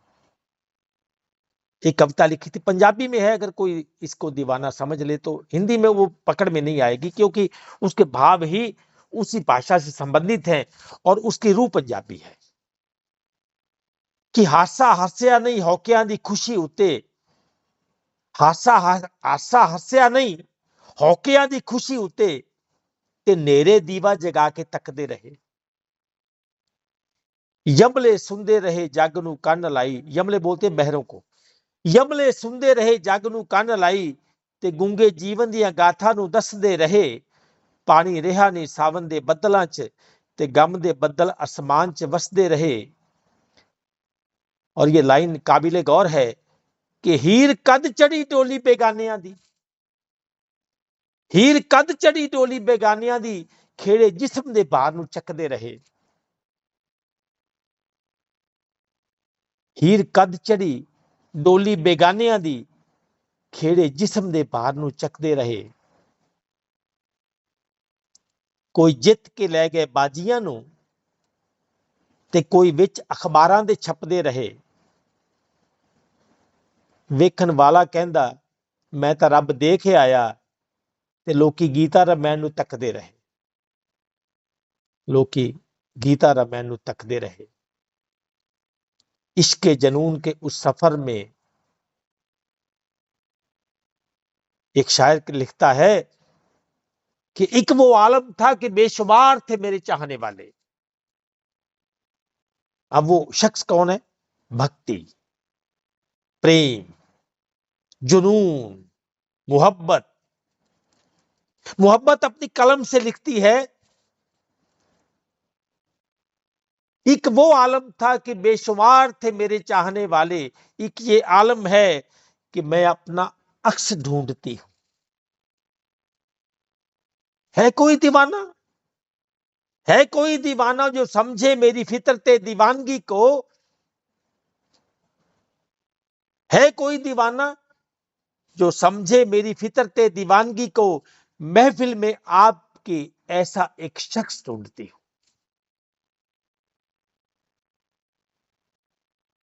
एक कविता लिखी थी, पंजाबी में है, अगर कोई इसको दीवाना समझ ले तो हिंदी में वो पकड़ में नहीं आएगी, क्योंकि उसके भाव ही उसी भाषा से संबंधित हैं और उसकी रूह पंजाबी है। कि हासा हस्या नहीं हौकियां दी खुशी उते, हासा हस्या नहीं हौकियां दी खुशी उते, ते नेरे दीवा जगा के तकदे रहे। यमले सुनते रहे जग नू कन्न लाई, यमले बोलते बहरों को, यमले सुनते रहे जग नू कन्न लाई, ते गूंगे जीवन दियां गाथा नू दसदे रहे। पानी रिहा नहीं सावन दे बदलां च, ते गम दे बदल आसमान च वसदे रहे। और ये लाइन काबिले गौर है कि हीर कद चढ़ी टोली बेगानियां दी, हीर कद चढ़ी टोली बेगानियां दी, खेड़े जिस्म दे भार नू चकदे रहे। हीर कद चढ़ी डोली बेगानियां दी, खेड़े जिस्म दे भार नू चकदे रहे। कोई जित के लै गए बाजियां नू, ते कोई विच अखबारां दे छपदे रहे। वेखन वाला कहंदा मैं तां रब देख आया, ते लोकी गीता रामायण नू तकदे रहे, लोकी गीता रामायण नू तकदे रहे। इश्क जनून के उस सफर में एक शायर लिखता है कि एक वो आलम था कि बेशुमार थे मेरे चाहने वाले। अब वो शख्स कौन है? भक्ति, प्रेम, जुनून, मोहब्बत। मोहब्बत अपनी कलम से लिखती है, एक वो आलम था कि बेशुमार थे मेरे चाहने वाले, एक ये आलम है कि मैं अपना अक्स ढूंढती हूं। है कोई दीवाना, है कोई दीवाना जो समझे मेरी फितरते दीवानगी को, है कोई दीवाना जो समझे मेरी फितरते दीवानगी को, महफिल में आपके ऐसा एक शख्स ढूंढती हूं।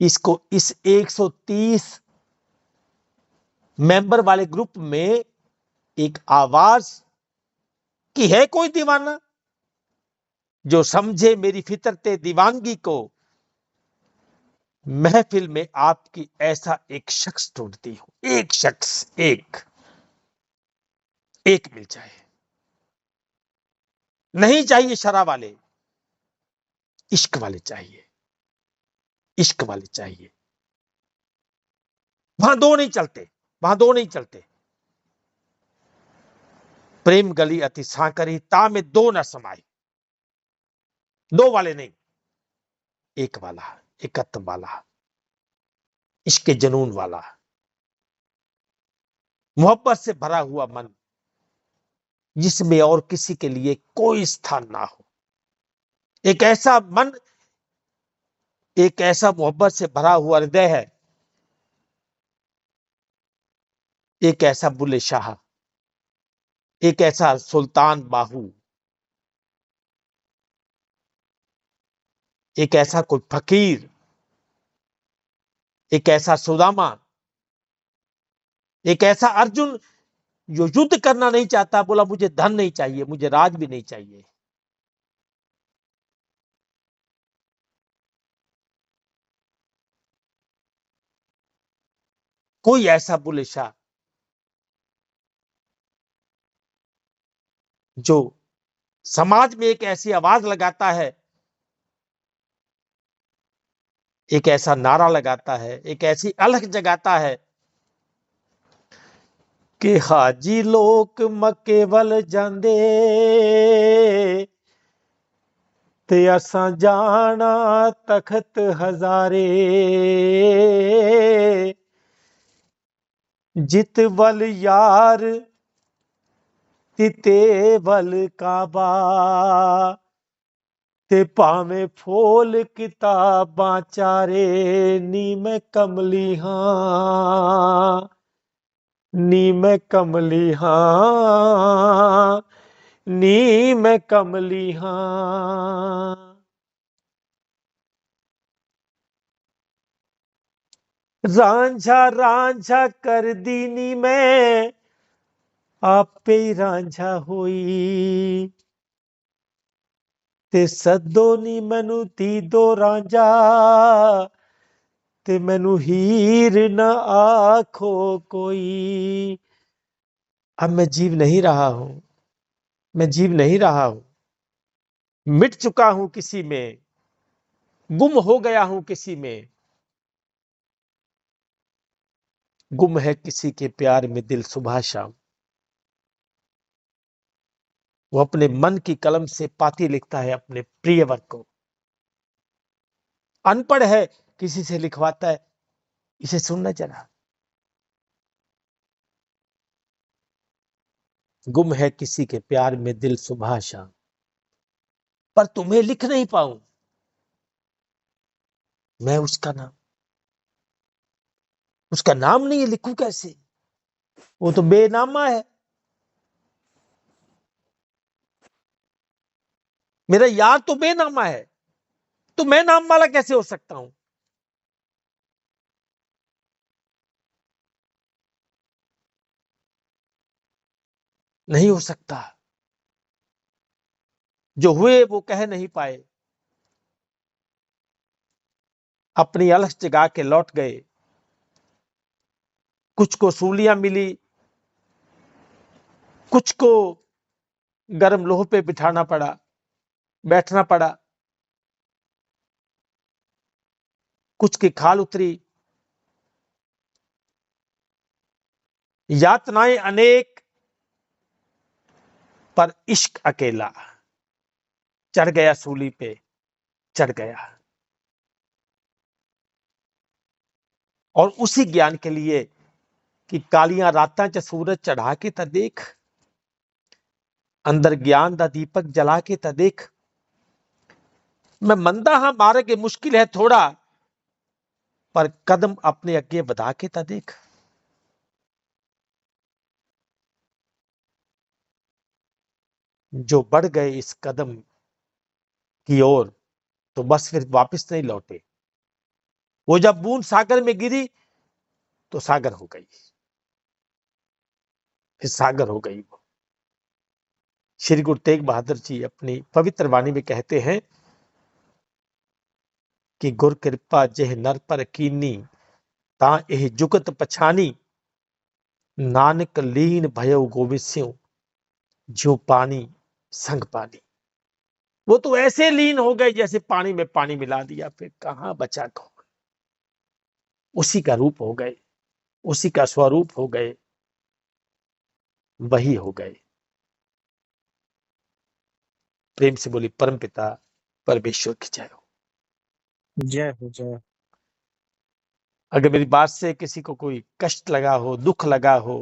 इसको इस 130 मेंबर वाले ग्रुप में एक आवाज कि है कोई दीवाना जो समझे मेरी फितरते दीवानगी को, महफिल में आपकी ऐसा एक शख्स ढूंढती हूं। एक शख्स, एक एक मिल जाए। नहीं चाहिए शरा वाले, इश्क वाले चाहिए, इश्क वाले चाहिए। वहां दो नहीं चलते, वहां दो नहीं चलते। प्रेम गली अति सांकरी ता में दो न समाई, दो वाले नहीं, एक वाला, एकत्व वाला, इश्क जनून वाला, मोहब्बत से भरा हुआ मन जिसमें और किसी के लिए कोई स्थान ना हो। एक ऐसा मन, एक ऐसा मोहब्बत से भरा हुआ हृदय है, एक ऐसा बुल्ले शाह, एक ऐसा सुल्तान बाहू, एक ऐसा कोई फकीर, एक ऐसा सुदामा, एक ऐसा अर्जुन जो युद्ध करना नहीं चाहता, बोला मुझे धन नहीं चाहिए, मुझे राज भी नहीं चाहिए, कोई ऐसा बुल्ले शाह जो समाज में एक ऐसी आवाज लगाता है, एक ऐसा नारा लगाता है, एक ऐसी अलख जगाता है कि हाजी लोक मक्के वल जांदे ते असां जाना तखत हजारे, जित वल यार तिते वल काबा, ते भावें फूल किताबां चारे, नी मैं कमली हां, नी मैं कमली हां, नी मैं कमली हां। रांझा रांझा कर दी नी मैं, आपे ही रांझा होई, ते सदो नी मैनू धी दो रांझा, ते मैनू हीर न आखो कोई। अब मैं जीव नहीं रहा हूं, मैं जीव नहीं रहा हूं, मिट चुका हूं किसी में, गुम हो गया हूं किसी में। गुम है किसी के प्यार में दिल सुबह शाम। वो अपने मन की कलम से पाती लिखता है अपने प्रियवर को। अनपढ़ है, किसी से लिखवाता है, इसे सुनना जरा। गुम है किसी के प्यार में दिल सुबह शाम, पर तुम्हें लिख नहीं पाऊं मैं उसका नाम नहीं लिखूं कैसे, वो तो बेनामा है। मेरा यार तो बेनामा है, तो मैं नाम वाला कैसे हो सकता हूं। नहीं हो सकता। जो हुए वो कह नहीं पाए, अपनी अलख जगा के लौट गए। कुछ को सूलियां मिली, कुछ को गर्म लोह पे बिठाना पड़ा, बैठना पड़ा, कुछ की खाल उतरी। यातनाएं अनेक, पर इश्क अकेला। चढ़ गया सूली पे, चढ़ गया। और उसी ज्ञान के लिए कि कालियां रातां च सूरज चढ़ा के ता देख, अंदर ज्ञान दा दीपक जला के ता देख। मैं मंदा हां, मार्ग मुश्किल है थोड़ा, पर कदम अपने अगे बढ़ा के ता देख। जो बढ़ गए इस कदम की ओर, तो बस फिर वापस नहीं लौटे। वो जब बूंद सागर में गिरी तो सागर हो गई, फिर सागर हो गई वो। श्री गुरु तेग बहादुर जी अपनी पवित्र वाणी में कहते हैं कि गुर कृपा जेह नर पर कीनी, ता एह जुगत पछानी, नानक लीन भयो गोविंद सिंह, जो पानी संग पानी। वो तो ऐसे लीन हो गए जैसे पानी में पानी मिला दिया, फिर कहां बचा कौन। उसी का रूप हो गए, उसी का स्वरूप हो गए, वही हो गए। प्रेम से बोली परम पिता परमेश्वर की जय हो। जय हो जय। अगर मेरी बात से किसी को कोई कष्ट लगा हो, दुख लगा हो,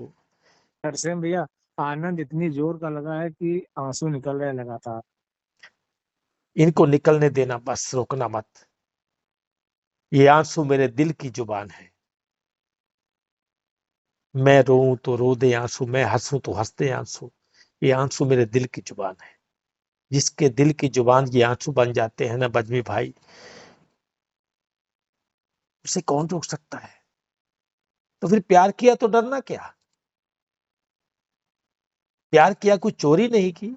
नरसिंह भैया, आनंद इतनी जोर का लगा है कि आंसू निकल रहे हैं लगातार। इनको निकलने देना, बस रोकना मत। ये आंसू मेरे दिल की जुबान है। मैं रोऊं तो रो दे आंसू, मैं हंसूं तो हंस दे आंसू। ये आंसू मेरे दिल की जुबान है। जिसके दिल की जुबान ये आंसू बन जाते हैं ना बजमी भाई, उसे कौन रोक सकता है। तो फिर प्यार किया तो डरना क्या। प्यार किया, कोई चोरी नहीं की,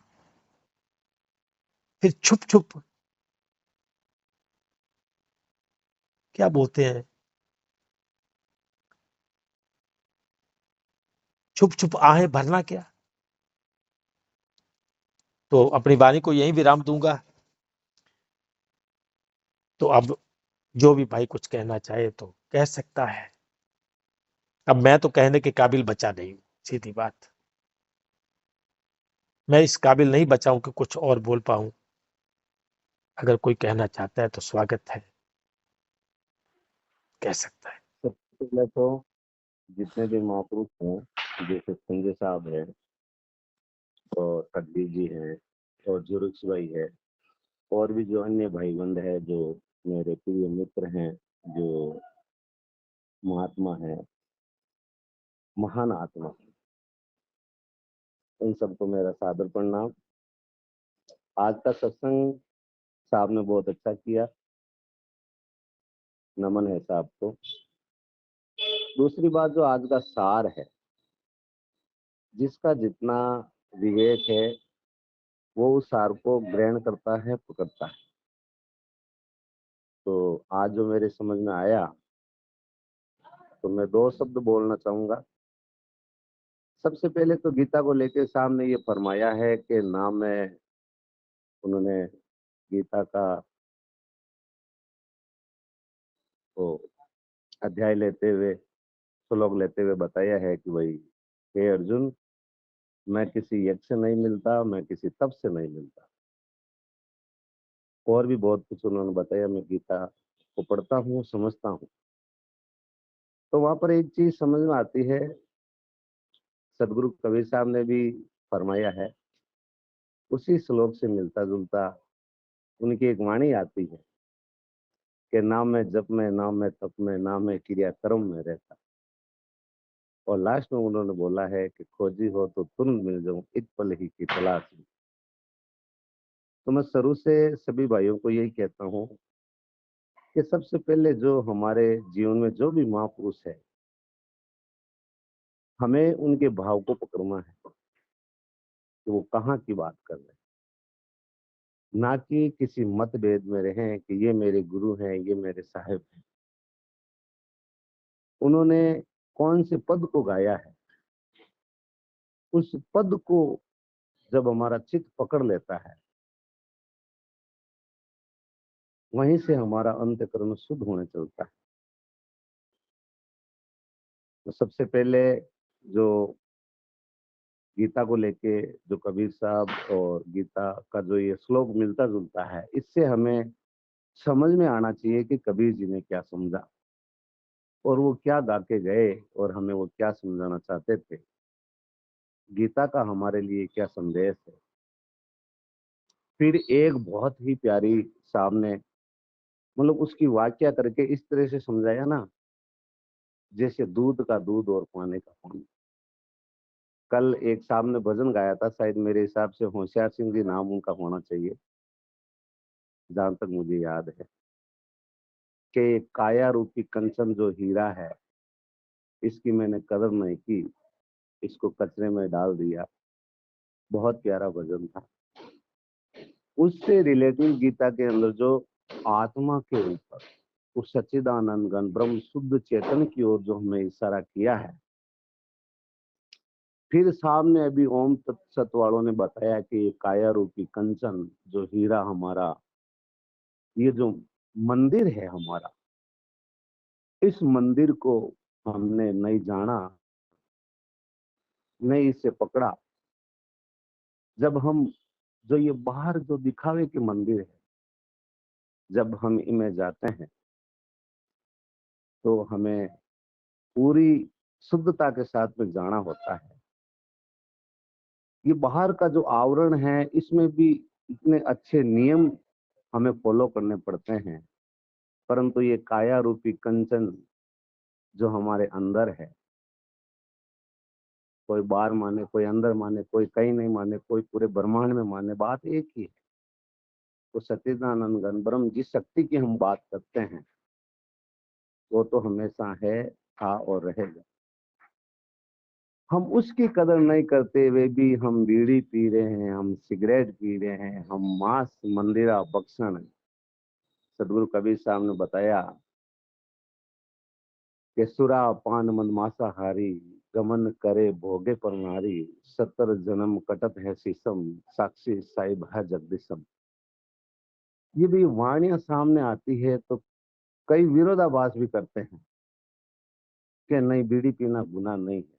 फिर छुप छुप क्या बोलते हैं, छुप छुप आहें भरना क्या। तो अपनी वाणी को यहीं विराम दूंगा। तो अब जो भी भाई कुछ कहना चाहे तो कह सकता है। अब मैं तो कहने के काबिल बचा नहीं हूं, सीधी बात। मैं इस काबिल नहीं बचा हूं कि कुछ और बोल पाऊं। अगर कोई कहना चाहता है तो स्वागत है, कह सकता है। सबसे पहले तो जितने भी महापुरुष हैं, जैसे संजय साहब है और तकदीर जी हैं और जुरुक्स भाई है, और भी जो अन्य भाई बंद है, जो मेरे प्रिय मित्र हैं, जो महात्मा है, महान आत्मा, इन सबको मेरा सादर प्रणाम। आज का सत्संग साहब ने बहुत अच्छा किया, नमन है साहब को। दूसरी बात, जो आज का सार है, जिसका जितना विवेक है वो उस सार को ग्रहण करता है, पकड़ता है। तो आज जो मेरे समझ में आया, तो मैं 2 शब्द बोलना चाहूंगा। सबसे पहले तो गीता को लेकर सामने ये फरमाया है कि नाम में उन्होंने गीता का वो अध्याय लेते हुए, श्लोक लेते हुए बताया है कि भाई, हे अर्जुन, मैं किसी यज्ञ से नहीं मिलता, मैं किसी तप से नहीं मिलता। और भी बहुत कुछ उन्होंने बताया। मैं गीता को पढ़ता हूँ, समझता हूँ, तो वहां पर एक चीज समझ में आती है। सदगुरु कबीर साहब ने भी फरमाया है, उसी श्लोक से मिलता जुलता उनकी एक वाणी आती है कि नाम में जप में, नाम में तप में, नाम में क्रिया कर्म में रहता। और लास्ट में उन्होंने बोला है कि खोजी हो तो तुरंत मिल जाऊं, एक पल ही की तलाश में। तो मैं शुरू से सभी भाइयों को यही कहता हूँ कि सबसे पहले जो हमारे जीवन में जो भी महापुरुष है, हमें उनके भाव को पकड़ना है कि वो कहाँ की बात कर रहे हैं, ना कि किसी मतभेद में रहें कि ये मेरे गुरु हैं, ये मेरे साहिब हैं। उन्होंने कौन से पद को गाया है, उस पद को जब हमारा चित्त पकड़ लेता है, वहीं से हमारा अंतःकरण शुद्ध होने चलता है। तो सबसे पहले जो गीता को लेके जो कबीर साहब और गीता का जो ये श्लोक मिलता जुलता है, इससे हमें समझ में आना चाहिए कि कबीर जी ने क्या समझा और वो क्या गा के गए और हमें वो क्या समझाना चाहते थे। गीता का हमारे लिए क्या संदेश है। फिर एक बहुत ही प्यारी साहब ने, मतलब उसकी वाक्या करके इस तरह से समझाया ना, जैसे दूध का दूध और पानी का पानी। कल एक साहब ने भजन गाया था, शायद मेरे हिसाब से होशियार सिंह जी नाम उनका होना चाहिए, जहां तक मुझे याद है, कि काया रूपी कंचन जो हीरा है, इसकी मैंने कदर नहीं की, इसको कचरे में डाल दिया। बहुत प्यारा भजन था। उससे रिलेटेड गीता के अंदर जो आत्मा के ऊपर उस सच्चिदानंद घन ब्रह्म शुद्ध चेतन की ओर जो हमें इशारा किया है। फिर सामने अभी ओम तत्सत वालों ने बताया कि ये काया रूपी कंचन जो हीरा हमारा, ये जो मंदिर है हमारा, इस मंदिर को हमने नहीं जाना, नहीं इसे पकड़ा। जब हम जो ये बाहर जो दिखावे के मंदिर है, जब हम इनमें जाते हैं तो हमें पूरी शुद्धता के साथ में जाना होता है। ये बाहर का जो आवरण है, इसमें भी इतने अच्छे नियम हमें फॉलो करने पड़ते हैं, परंतु ये काया रूपी कंचन जो हमारे अंदर है, कोई बाहर माने, कोई अंदर माने, कोई कहीं नहीं माने, कोई पूरे ब्रह्मांड में माने, बात एक ही है। तो सच्चिदानंद घन ब्रह्म जिस शक्ति की हम बात करते हैं, वो तो हमेशा है, था और रहेगा। हम उसकी कदर नहीं करते हुए भी हम बीड़ी पी रहे हैं, हम सिगरेट पी रहे हैं, हम मांस मंदिरा भक्षण। सदगुरु कबीर साहब ने बताया कि सुरा पान मद मांसाहारी, गमन करे भोगे पर नारी, 70 जन्म कटत है शीशम, साक्षी साहिब है जगदीशम। ये भी वाणियां सामने आती है तो कई विरोधाभास भी करते हैं कि नहीं, बीड़ी पीना गुनाह नहीं है,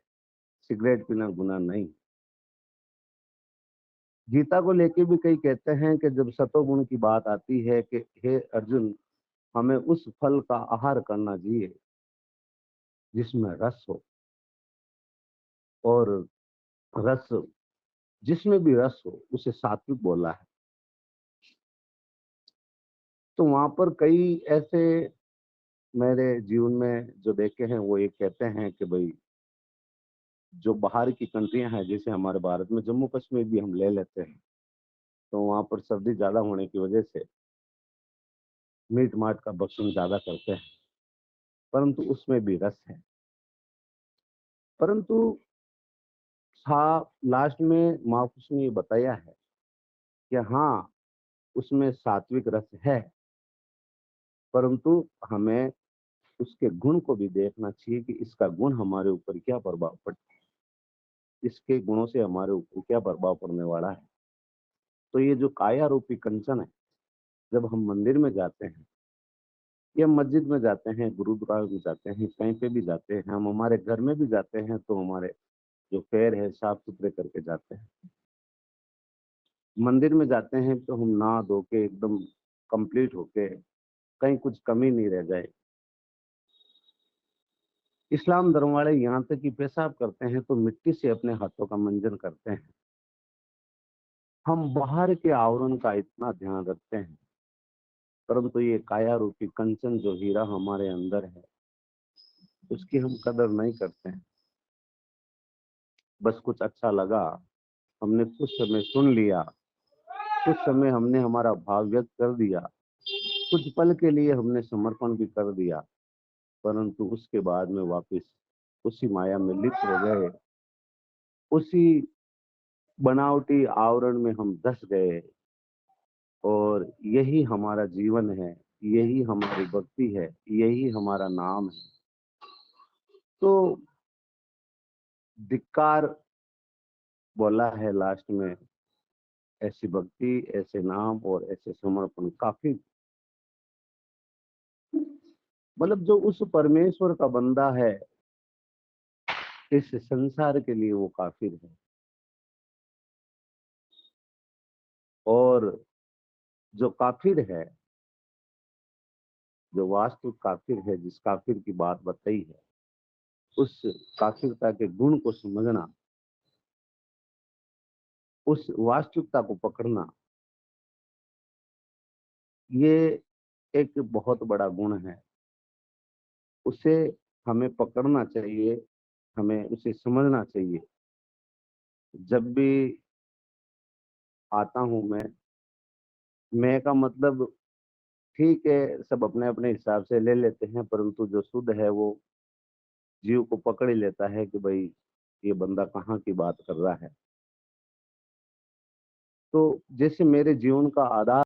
सिगरेट पीना गुनाह नहीं है। गीता को लेके भी कई कहते हैं कि जब सतोगुण की बात आती है कि हे अर्जुन, हमें उस फल का आहार करना चाहिए जिसमें रस हो, और रस, जिसमें भी रस हो उसे सात्विक बोला है। तो वहां पर कई ऐसे मेरे जीवन में जो देखे हैं, वो ये कहते हैं कि भाई जो बाहर की कंट्रियां हैं, जैसे हमारे भारत में जम्मू कश्मीर भी हम ले लेते हैं, तो वहां पर सर्दी ज्यादा होने की वजह से मीट माट का भक्षण ज्यादा करते हैं, परंतु उसमें भी रस है। परंतु लास्ट में महापुरुष ने ये बताया है कि हाँ, उसमें सात्विक रस है, परंतु हमें उसके गुण को भी देखना चाहिए कि इसका गुण हमारे ऊपर क्या प्रभाव पड़ता है, इसके गुणों से हमारे ऊपर क्या प्रभाव पड़ने वाला है। तो ये जो काया रूपी कंचन है, जब हम मंदिर में जाते हैं या मस्जिद में जाते हैं, गुरुद्वारा में जाते हैं, कहीं पे भी जाते हैं, हम हमारे घर में भी जाते हैं, तो हमारे जो पैर है साफ सुथरे करके जाते हैं। मंदिर में जाते हैं तो हम नहा धो के एकदम कंप्लीट होके, कहीं कुछ कमी नहीं रह जाए। इस्लाम धर्म वाले यहाँ तक कि पेशाब करते हैं तो मिट्टी से अपने हाथों का मंजन करते हैं। हम बाहर के आवरण का इतना ध्यान रखते हैं, परंतु ये काया रूपी कंचन जो हीरा हमारे अंदर है, उसकी हम कदर नहीं करते हैं। बस कुछ अच्छा लगा, हमने कुछ समय सुन लिया, कुछ समय हमने हमारा भाव व्यक्त कर दिया, कुछ पल के लिए हमने समर्पण भी कर दिया, परंतु उसके बाद में वापस उसी माया में लिप्त हो गए, उसी बनावटी आवरण में हम धस गए। और यही हमारा जीवन है, यही हमारी भक्ति है, यही हमारा नाम है। तो धिक्कार बोला है लास्ट में, ऐसी भक्ति, ऐसे नाम और ऐसे समर्पण काफी, मतलब जो उस परमेश्वर का बंदा है, इस संसार के लिए वो काफिर है। और जो काफिर है, जो वास्तविक काफिर है, जिस काफिर की बात बताई है, उस काफिरता के गुण को समझना, उस वास्तविकता को पकड़ना, ये एक बहुत बड़ा गुण है। उसे हमें पकड़ना चाहिए, हमें उसे समझना चाहिए। जब भी आता हूं मैं का मतलब, ठीक है, सब अपने अपने हिसाब से ले लेते हैं, परंतु जो शुद्ध है वो जीव को पकड़ ही लेता है कि भाई ये बंदा कहाँ की बात कर रहा है। तो जैसे मेरे जीवन का आधार